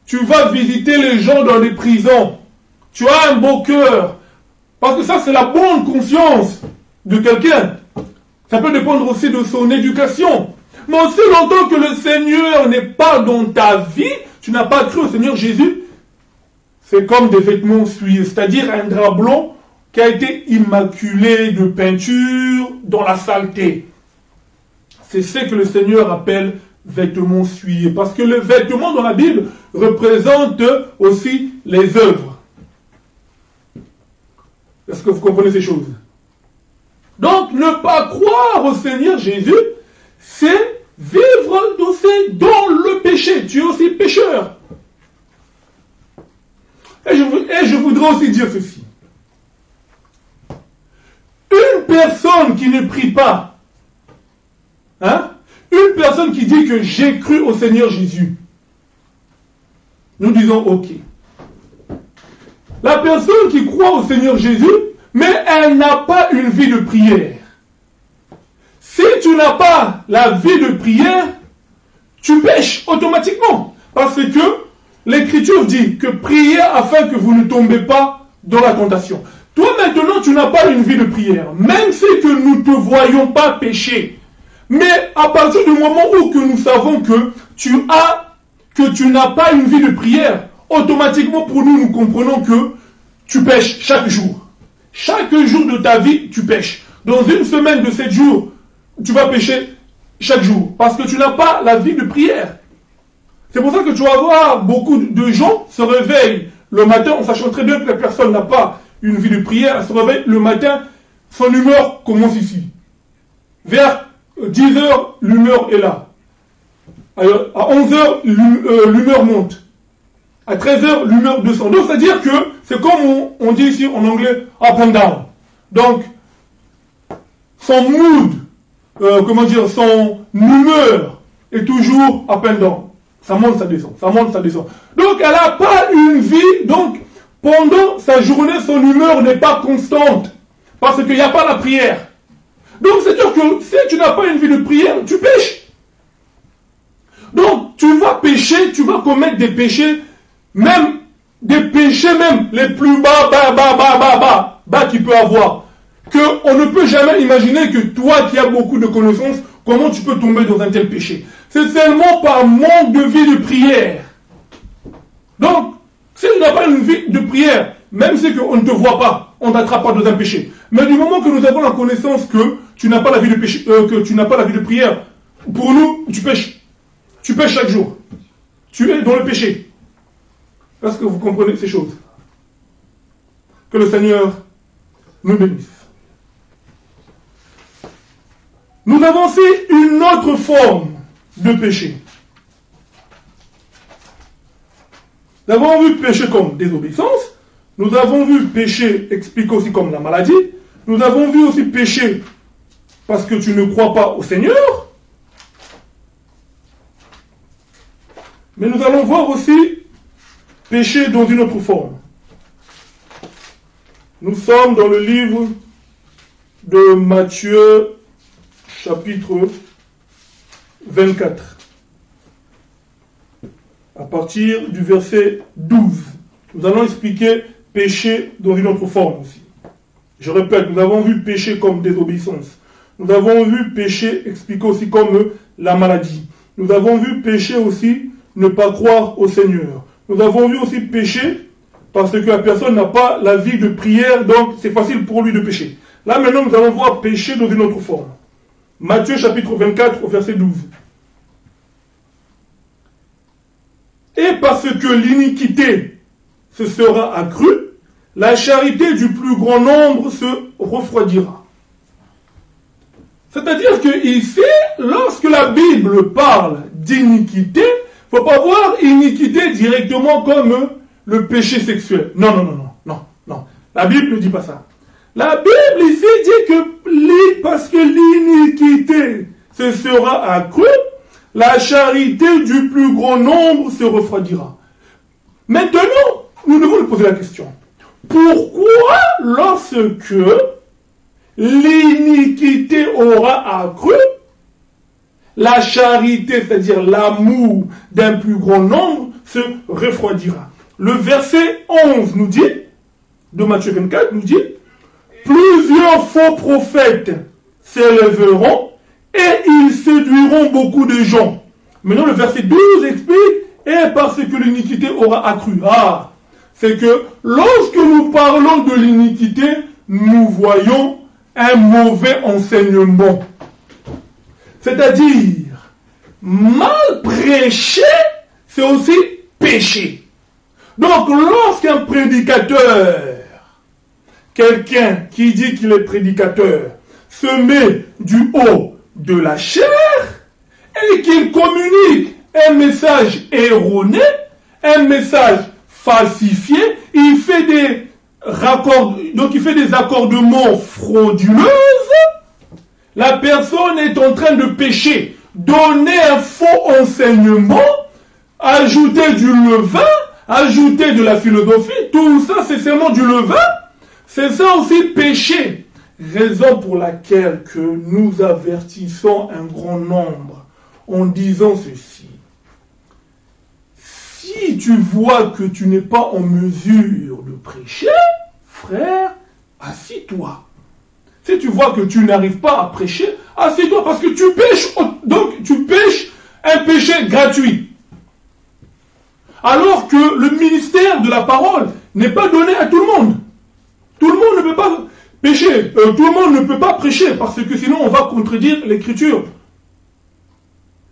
tu vas visiter les gens dans les prisons, tu as un beau cœur, parce que ça c'est la bonne conscience de quelqu'un. Ça peut dépendre aussi de son éducation. Mais aussi longtemps que le Seigneur n'est pas dans ta vie, tu n'as pas cru au Seigneur Jésus, c'est comme des vêtements souillés, c'est-à-dire un drap blanc qui a été immaculé de peinture dans la saleté. C'est ce que le Seigneur appelle vêtements souillés, parce que le vêtement dans la Bible représente aussi les œuvres. Est-ce que vous comprenez ces choses? Donc, ne pas croire au Seigneur Jésus, c'est vivre aussi dans le péché. Tu es aussi pécheur. Et je voudrais aussi dire ceci. Une personne qui ne prie pas, une personne qui dit que j'ai cru au Seigneur Jésus, nous disons ok. La personne qui croit au Seigneur Jésus, mais elle n'a pas une vie de prière. Si tu n'as pas la vie de prière, tu pêches automatiquement. Parce que l'Écriture dit que priez afin que vous ne tombez pas dans la tentation. Toi maintenant, tu n'as pas une vie de prière. Même si que nous ne te voyons pas pécher. Mais à partir du moment où que nous savons que tu n'as pas une vie de prière, automatiquement pour nous, nous comprenons que tu pêches chaque jour. Chaque jour de ta vie, tu pêches. Dans une semaine de 7 jours, tu vas pécher chaque jour. Parce que tu n'as pas la vie de prière. C'est pour ça que tu vas voir beaucoup de gens se réveillent le matin en sachant très bien que la personne n'a pas une vie de prière. Elle se réveille le matin, son humeur commence ici. Vers 10h, l'humeur est là. Alors, à 11h, l'humeur monte. À 13h, l'humeur descend. Donc, c'est-à-dire que c'est comme on dit ici en anglais, up and down. Donc, son mood, son humeur est toujours up and down. Ça monte, ça descend. Ça monte, ça descend. Donc, elle n'a pas une vie. Donc, pendant sa journée, son humeur n'est pas constante. Parce qu'il n'y a pas la prière. Donc, c'est-à-dire que si tu n'as pas une vie de prière, tu pêches. Donc, tu vas pécher, tu vas commettre des péchés, même des péchés même les plus bas qu'il peut avoir, qu'on ne peut jamais imaginer que toi qui as beaucoup de connaissances, comment tu peux tomber dans un tel péché. C'est seulement par manque de vie de prière. Donc, si tu n'as pas une vie de prière, même si on ne te voit pas, on ne t'attrape pas dans un péché. Mais du moment que nous avons la connaissance que tu n'as pas la vie de péché, que tu n'as pas la vie de prière, pour nous, tu pêches. Tu pêches chaque jour. Tu es dans le péché. Parce que vous comprenez ces choses. Que le Seigneur nous bénisse. Nous avons aussi une autre forme de péché. Nous avons vu péché comme désobéissance. Nous avons vu péché expliqué aussi comme la maladie. Nous avons vu aussi péché parce que tu ne crois pas au Seigneur. Mais nous allons voir aussi péché dans une autre forme. Nous sommes dans le livre de Matthieu, chapitre 24. À partir du verset 12. Nous allons expliquer péché dans une autre forme aussi. Je répète, nous avons vu péché comme désobéissance. Nous avons vu péché expliqué aussi comme la maladie. Nous avons vu péché aussi ne pas croire au Seigneur. Nous avons vu aussi péché parce que la personne n'a pas la vie de prière, donc c'est facile pour lui de pécher. Là maintenant nous allons voir péché dans une autre forme. Matthieu chapitre 24 au verset 12. Et parce que l'iniquité se sera accrue, la charité du plus grand nombre se refroidira. C'est-à-dire que ici, lorsque la Bible parle d'iniquité, il ne faut pas voir iniquité directement comme le péché sexuel. Non. La Bible ne dit pas ça. La Bible ici dit que parce que l'iniquité se sera accrue, la charité du plus grand nombre se refroidira. Maintenant, nous devons nous poser la question. Pourquoi, lorsque l'iniquité aura accru, la charité, c'est-à-dire l'amour d'un plus grand nombre, se refroidira? Le verset 11 nous dit, de Matthieu 24, nous dit, plusieurs faux prophètes s'élèveront et ils séduiront beaucoup de gens. Maintenant, le verset 12 explique, et parce que l'iniquité aura accru. C'est que lorsque nous parlons de l'iniquité, nous voyons un mauvais enseignement. C'est-à-dire, mal prêcher, c'est aussi péché. Donc, lorsqu'un prédicateur, quelqu'un qui dit qu'il est prédicateur, se met du haut de la chair et qu'il communique un message erroné, un message falsifié, il fait des accordements frauduleux, la personne est en train de pécher, donner un faux enseignement, ajouter du levain, ajouter de la philosophie, tout ça c'est seulement du levain, c'est ça aussi péché. Raison pour laquelle que nous avertissons un grand nombre en disant ceci. Si tu vois que tu n'es pas en mesure de prêcher, frère, assis-toi. Si tu vois que tu n'arrives pas à prêcher, assis-toi parce que tu pêches, donc tu pêches un péché gratuit. Alors que le ministère de la parole n'est pas donné à tout le monde. Tout le monde ne peut pas pécher, tout le monde ne peut pas prêcher parce que sinon on va contredire l'écriture.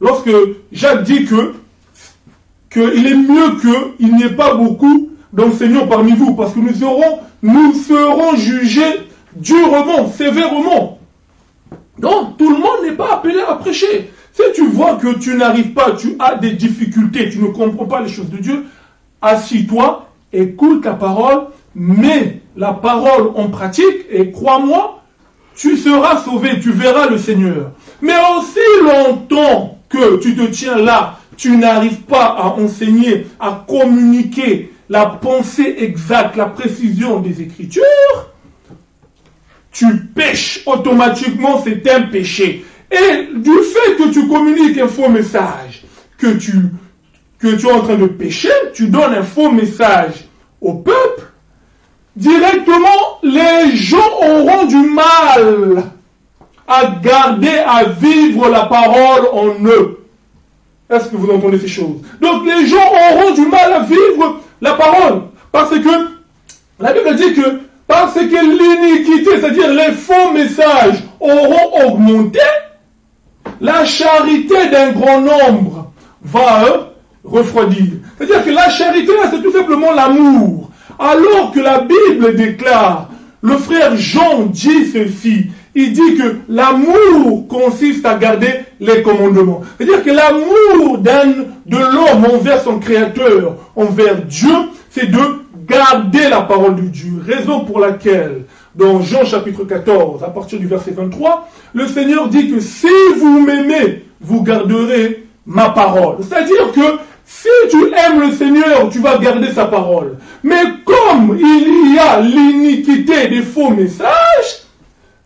Lorsque Jacques dit qu'il est mieux qu'il n'y ait pas beaucoup d'enseignants parmi vous, parce que nous serons jugés durement, sévèrement. Donc, tout le monde n'est pas appelé à prêcher. Si tu vois que tu n'arrives pas, tu as des difficultés, tu ne comprends pas les choses de Dieu, assis-toi, écoute la parole, mets la parole en pratique, et crois-moi, tu seras sauvé, tu verras le Seigneur. Mais aussi longtemps que tu te tiens là, tu n'arrives pas à enseigner, à communiquer la pensée exacte, la précision des Écritures, tu pêches automatiquement, c'est un péché. Et du fait que tu communiques un faux message, que tu es en train de pécher, tu donnes un faux message au peuple, directement, les gens auront du mal à garder, à vivre la parole en eux. Est-ce que vous entendez ces choses? Donc les gens auront du mal à vivre la parole. Parce que la Bible dit que parce que l'iniquité, c'est-à-dire les faux messages, auront augmenté, la charité d'un grand nombre va refroidir. C'est-à-dire que la charité, c'est tout simplement l'amour. Alors que la Bible déclare, le frère Jean dit ceci, il dit que l'amour consiste à garder les commandements. C'est-à-dire que l'amour de l'homme envers son Créateur, envers Dieu, c'est de garder la parole de Dieu. Raison pour laquelle, dans Jean chapitre 14, à partir du verset 23, le Seigneur dit que si vous m'aimez, vous garderez ma parole. C'est-à-dire que si tu aimes le Seigneur, tu vas garder sa parole. Mais comme il y a l'iniquité des faux messages,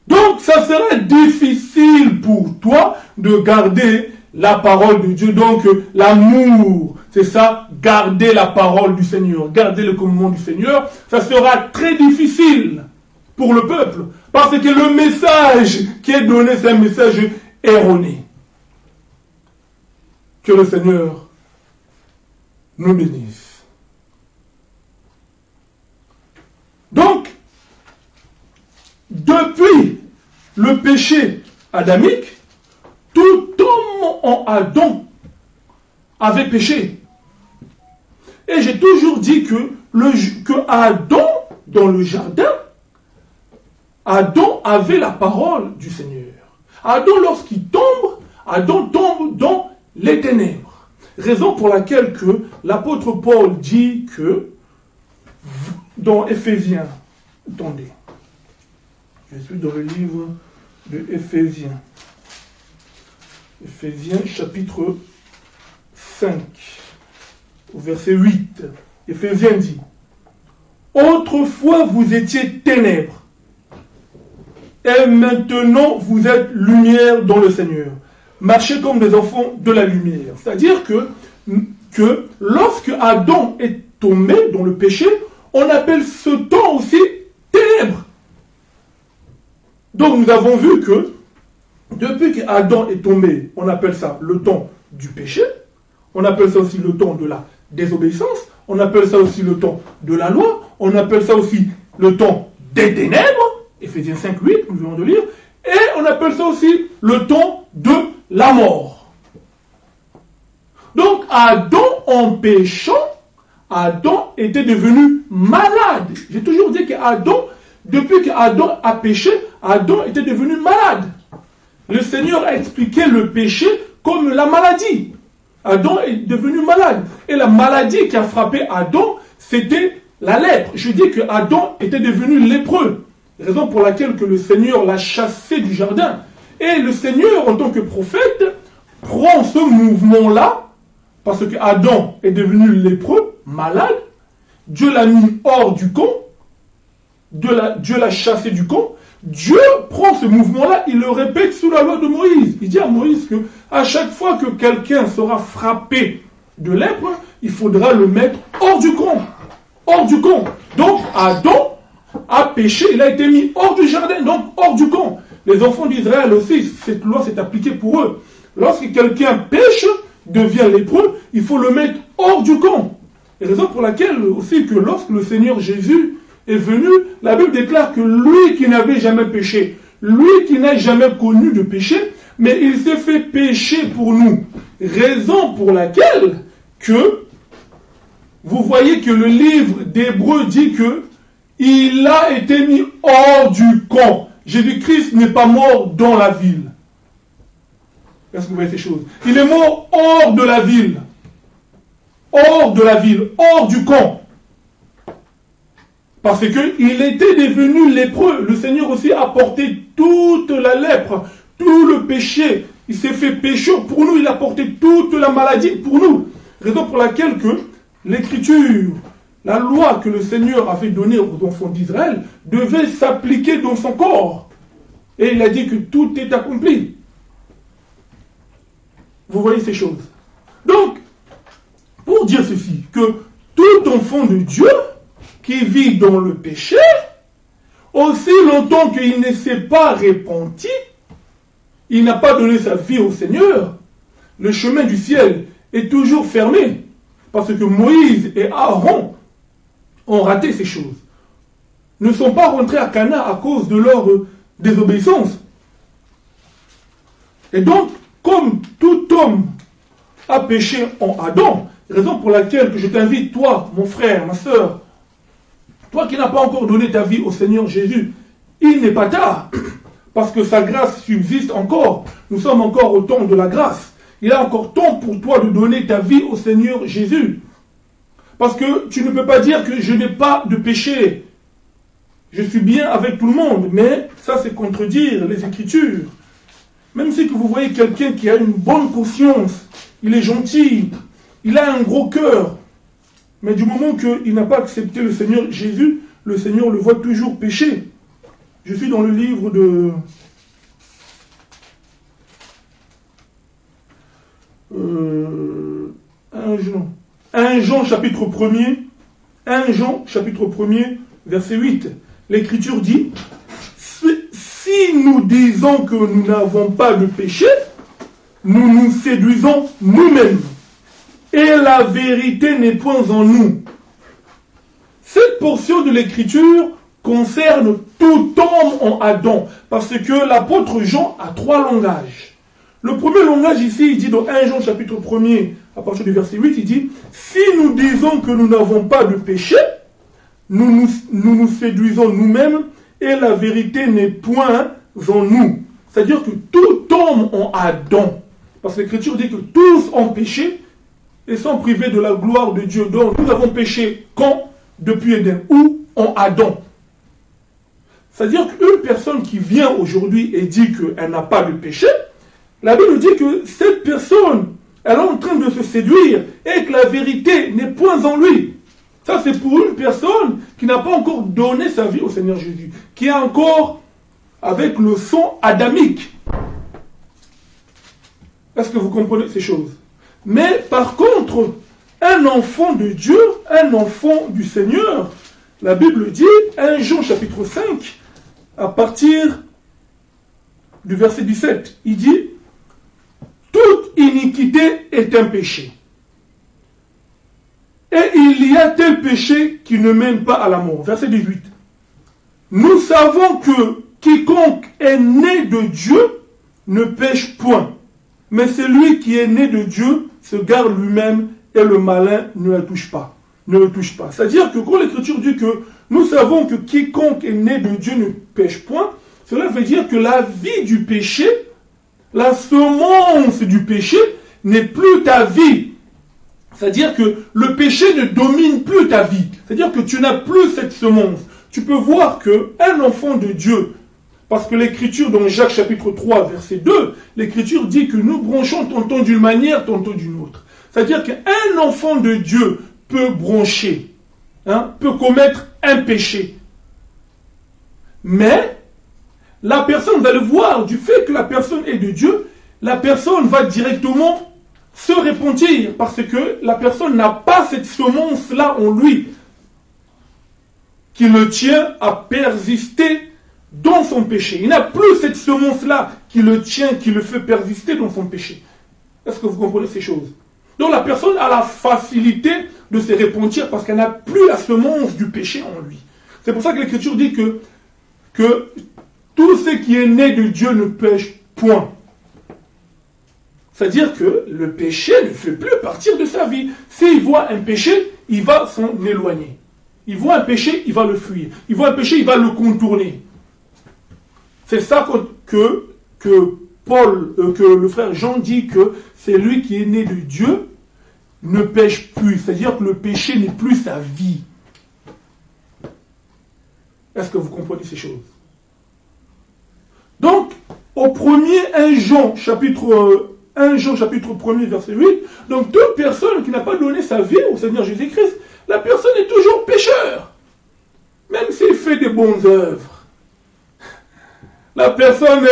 donc ça sera difficile pour toi de garder la parole de Dieu. Donc l'amour, c'est ça, garder la parole du Seigneur, garder le commandement du Seigneur, ça sera très difficile pour le peuple. Parce que le message qui est donné, c'est un message erroné. Que le Seigneur nous bénisse. Donc, depuis le péché adamique, tout homme en Adam avait péché. Et j'ai toujours dit que Adam, dans le jardin, Adam avait la parole du Seigneur. Adam, lorsqu'il tombe, Adam tombe dans les ténèbres. Raison pour laquelle que l'apôtre Paul dit que, dans Éphésiens, attendez, je suis dans le livre de Éphésiens. Éphésiens chapitre 5, au verset 8. Éphésiens dit, « Autrefois vous étiez ténèbres, et maintenant vous êtes lumière dans le Seigneur. Marchez comme des enfants de la lumière. » C'est-à-dire que lorsque Adam est tombé dans le péché, on appelle ce temps aussi ténèbres. Donc nous avons vu que depuis qu'Adam est tombé, on appelle ça le temps du péché, on appelle ça aussi le temps de la désobéissance, on appelle ça aussi le temps de la loi, on appelle ça aussi le temps des ténèbres, Éphésiens 5, 8, nous venons de lire, et on appelle ça aussi le temps de la mort. Donc Adam, en péchant, Adam était devenu malade. J'ai toujours dit qu'Adam, depuis qu'Adam a péché, Adam était devenu malade. Le Seigneur a expliqué le péché comme la maladie. Adam est devenu malade. Et la maladie qui a frappé Adam, c'était la lèpre. Je dis que Adam était devenu lépreux. Raison pour laquelle que le Seigneur l'a chassé du jardin. Et le Seigneur, en tant que prophète, prend ce mouvement-là, parce que Adam est devenu lépreux, malade. Dieu l'a mis hors du camp. Dieu l'a chassé du camp. Dieu prend ce mouvement-là, il le répète sous la loi de Moïse. Il dit à Moïse que à chaque fois que quelqu'un sera frappé de lèpre, il faudra le mettre hors du camp. Hors du camp. Donc Adam a péché, il a été mis hors du jardin, donc hors du camp. Les enfants d'Israël aussi, cette loi s'est appliquée pour eux. Lorsque quelqu'un pêche, devient lépreux, il faut le mettre hors du camp. Et raison pour laquelle aussi que lorsque le Seigneur Jésus est venu, la Bible déclare que lui qui n'avait jamais péché, lui qui n'a jamais connu de péché, mais il s'est fait pécher pour nous. Raison pour laquelle que vous voyez que le livre d'Hébreux dit que il a été mis hors du camp. Jésus-Christ n'est pas mort dans la ville. Est-ce que vous voyez ces choses? Il est mort hors de la ville. Hors de la ville, hors du camp. Parce qu'il était devenu lépreux. Le Seigneur aussi a porté toute la lèpre, tout le péché. Il s'est fait péché pour nous, il a porté toute la maladie pour nous. Raison pour laquelle que l'Écriture, la loi que le Seigneur avait donnée aux enfants d'Israël, devait s'appliquer dans son corps. Et il a dit que tout est accompli. Vous voyez ces choses. Donc, pour dire ceci, que tout enfant de Dieu qui vit dans le péché, aussi longtemps qu'il ne s'est pas repenti, il n'a pas donné sa vie au Seigneur, le chemin du ciel est toujours fermé. Parce que Moïse et Aaron ont raté ces choses. Ne sont pas rentrés à Canaan à cause de leur désobéissance. Et donc, comme tout homme a péché en Adam, raison pour laquelle que je t'invite, toi, mon frère, ma soeur, toi qui n'as pas encore donné ta vie au Seigneur Jésus, il n'est pas tard, parce que sa grâce subsiste encore. Nous sommes encore au temps de la grâce. Il a encore temps pour toi de donner ta vie au Seigneur Jésus. Parce que tu ne peux pas dire que je n'ai pas de péché. Je suis bien avec tout le monde, mais ça c'est contredire les Écritures. Même si que vous voyez quelqu'un qui a une bonne conscience, il est gentil, il a un gros cœur, mais du moment qu'il n'a pas accepté le Seigneur Jésus, le Seigneur le voit toujours pécher. Je suis dans le livre de 1 Jean chapitre 1er, 1 Jean chapitre 1er, verset 8. L'Écriture dit, si nous disons que nous n'avons pas de péché, nous nous séduisons nous-mêmes. Et la vérité n'est point en nous. Cette portion de l'Écriture concerne tout homme en Adam. Parce que l'apôtre Jean a 3 langages. Le premier langage ici, il dit dans 1 Jean chapitre 1er, à partir du verset 8, il dit, si nous disons que nous n'avons pas de péché, nous nous séduisons nous-mêmes et la vérité n'est point en nous. C'est-à-dire que tout homme en Adam, parce que l'Écriture dit que tous ont péché et sont privés de la gloire de Dieu. Donc nous avons péché quand? Depuis Éden. Ou en Adam. C'est-à-dire qu'une personne qui vient aujourd'hui et dit qu'elle n'a pas de péché, la Bible dit que cette personne, elle est en train de se séduire et que la vérité n'est point en lui. Ça, c'est pour une personne qui n'a pas encore donné sa vie au Seigneur Jésus, qui est encore avec le sang adamique. Est-ce que vous comprenez ces choses? Mais par contre, un enfant de Dieu, un enfant du Seigneur, la Bible dit, 1 Jean chapitre 5, à partir du verset 17, il dit, toute iniquité est un péché. Et il y a tel péché qui ne mène pas à la mort. Verset 18. Nous savons que quiconque est né de Dieu ne pêche point. Mais celui qui est né de Dieu se garde lui-même et le malin ne le touche pas. Ne le touche pas. C'est-à-dire que quand l'Écriture dit que nous savons que quiconque est né de Dieu ne pêche point, cela veut dire que la vie du péché, la semence du péché n'est plus ta vie. C'est-à-dire que le péché ne domine plus ta vie. C'est-à-dire que tu n'as plus cette semence. Tu peux voir qu'un enfant de Dieu, parce que l'Écriture dans Jacques chapitre 3 verset 2, l'Écriture dit que nous branchons tantôt d'une manière, tantôt d'une autre. C'est-à-dire qu'un enfant de Dieu peut brancher, peut commettre un péché. Mais la personne, vous allez voir, du fait que la personne est de Dieu, la personne va directement se repentir parce que la personne n'a pas cette semence-là en lui qui le tient à persister dans son péché. Il n'a plus cette semence-là qui le tient, qui le fait persister dans son péché. Est-ce que vous comprenez ces choses? Donc la personne a la facilité de se repentir parce qu'elle n'a plus la semence du péché en lui. C'est pour ça que l'Écriture dit que tout ce qui est né de Dieu ne pêche point. C'est-à-dire que le péché ne fait plus partir de sa vie. S'il voit un péché, il va s'en éloigner. Il voit un péché, il va le fuir. Il voit un péché, il va le contourner. C'est ça que le frère Jean dit que c'est lui qui est né de Dieu ne pêche plus. C'est-à-dire que le péché n'est plus sa vie. Est-ce que vous comprenez ces choses? Donc, au premier 1 Jean chapitre 1er, verset 8, donc toute personne qui n'a pas donné sa vie au Seigneur Jésus-Christ, la personne est toujours pécheur. Même s'il fait des bonnes œuvres. La personne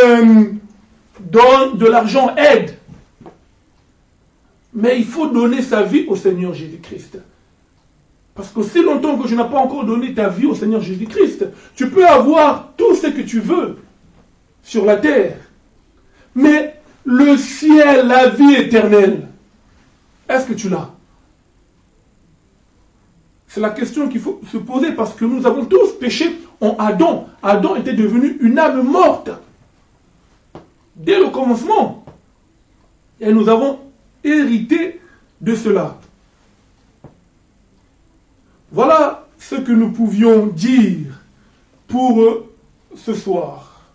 donne de l'argent, aide. Mais il faut donner sa vie au Seigneur Jésus-Christ. Parce qu'aussi longtemps que je n'ai pas encore donné ta vie au Seigneur Jésus-Christ, tu peux avoir tout ce que tu veux sur la terre. Mais le ciel, la vie éternelle, est-ce que tu l'as? C'est la question qu'il faut se poser parce que nous avons tous péché en Adam. Adam était devenu une âme morte dès le commencement. Et nous avons hérité de cela. Voilà ce que nous pouvions dire pour ce soir.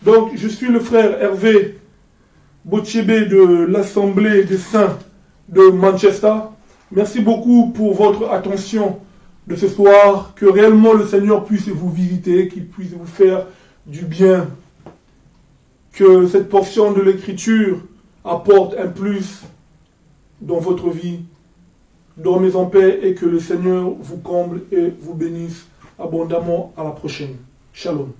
Donc, je suis le frère Hervé Botchebe de l'Assemblée des Saints de Manchester. Merci beaucoup pour votre attention de ce soir. Que réellement le Seigneur puisse vous visiter, qu'il puisse vous faire du bien. Que cette portion de l'Écriture apporte un plus dans votre vie. Dormez en paix et que le Seigneur vous comble et vous bénisse abondamment. À la prochaine. Shalom.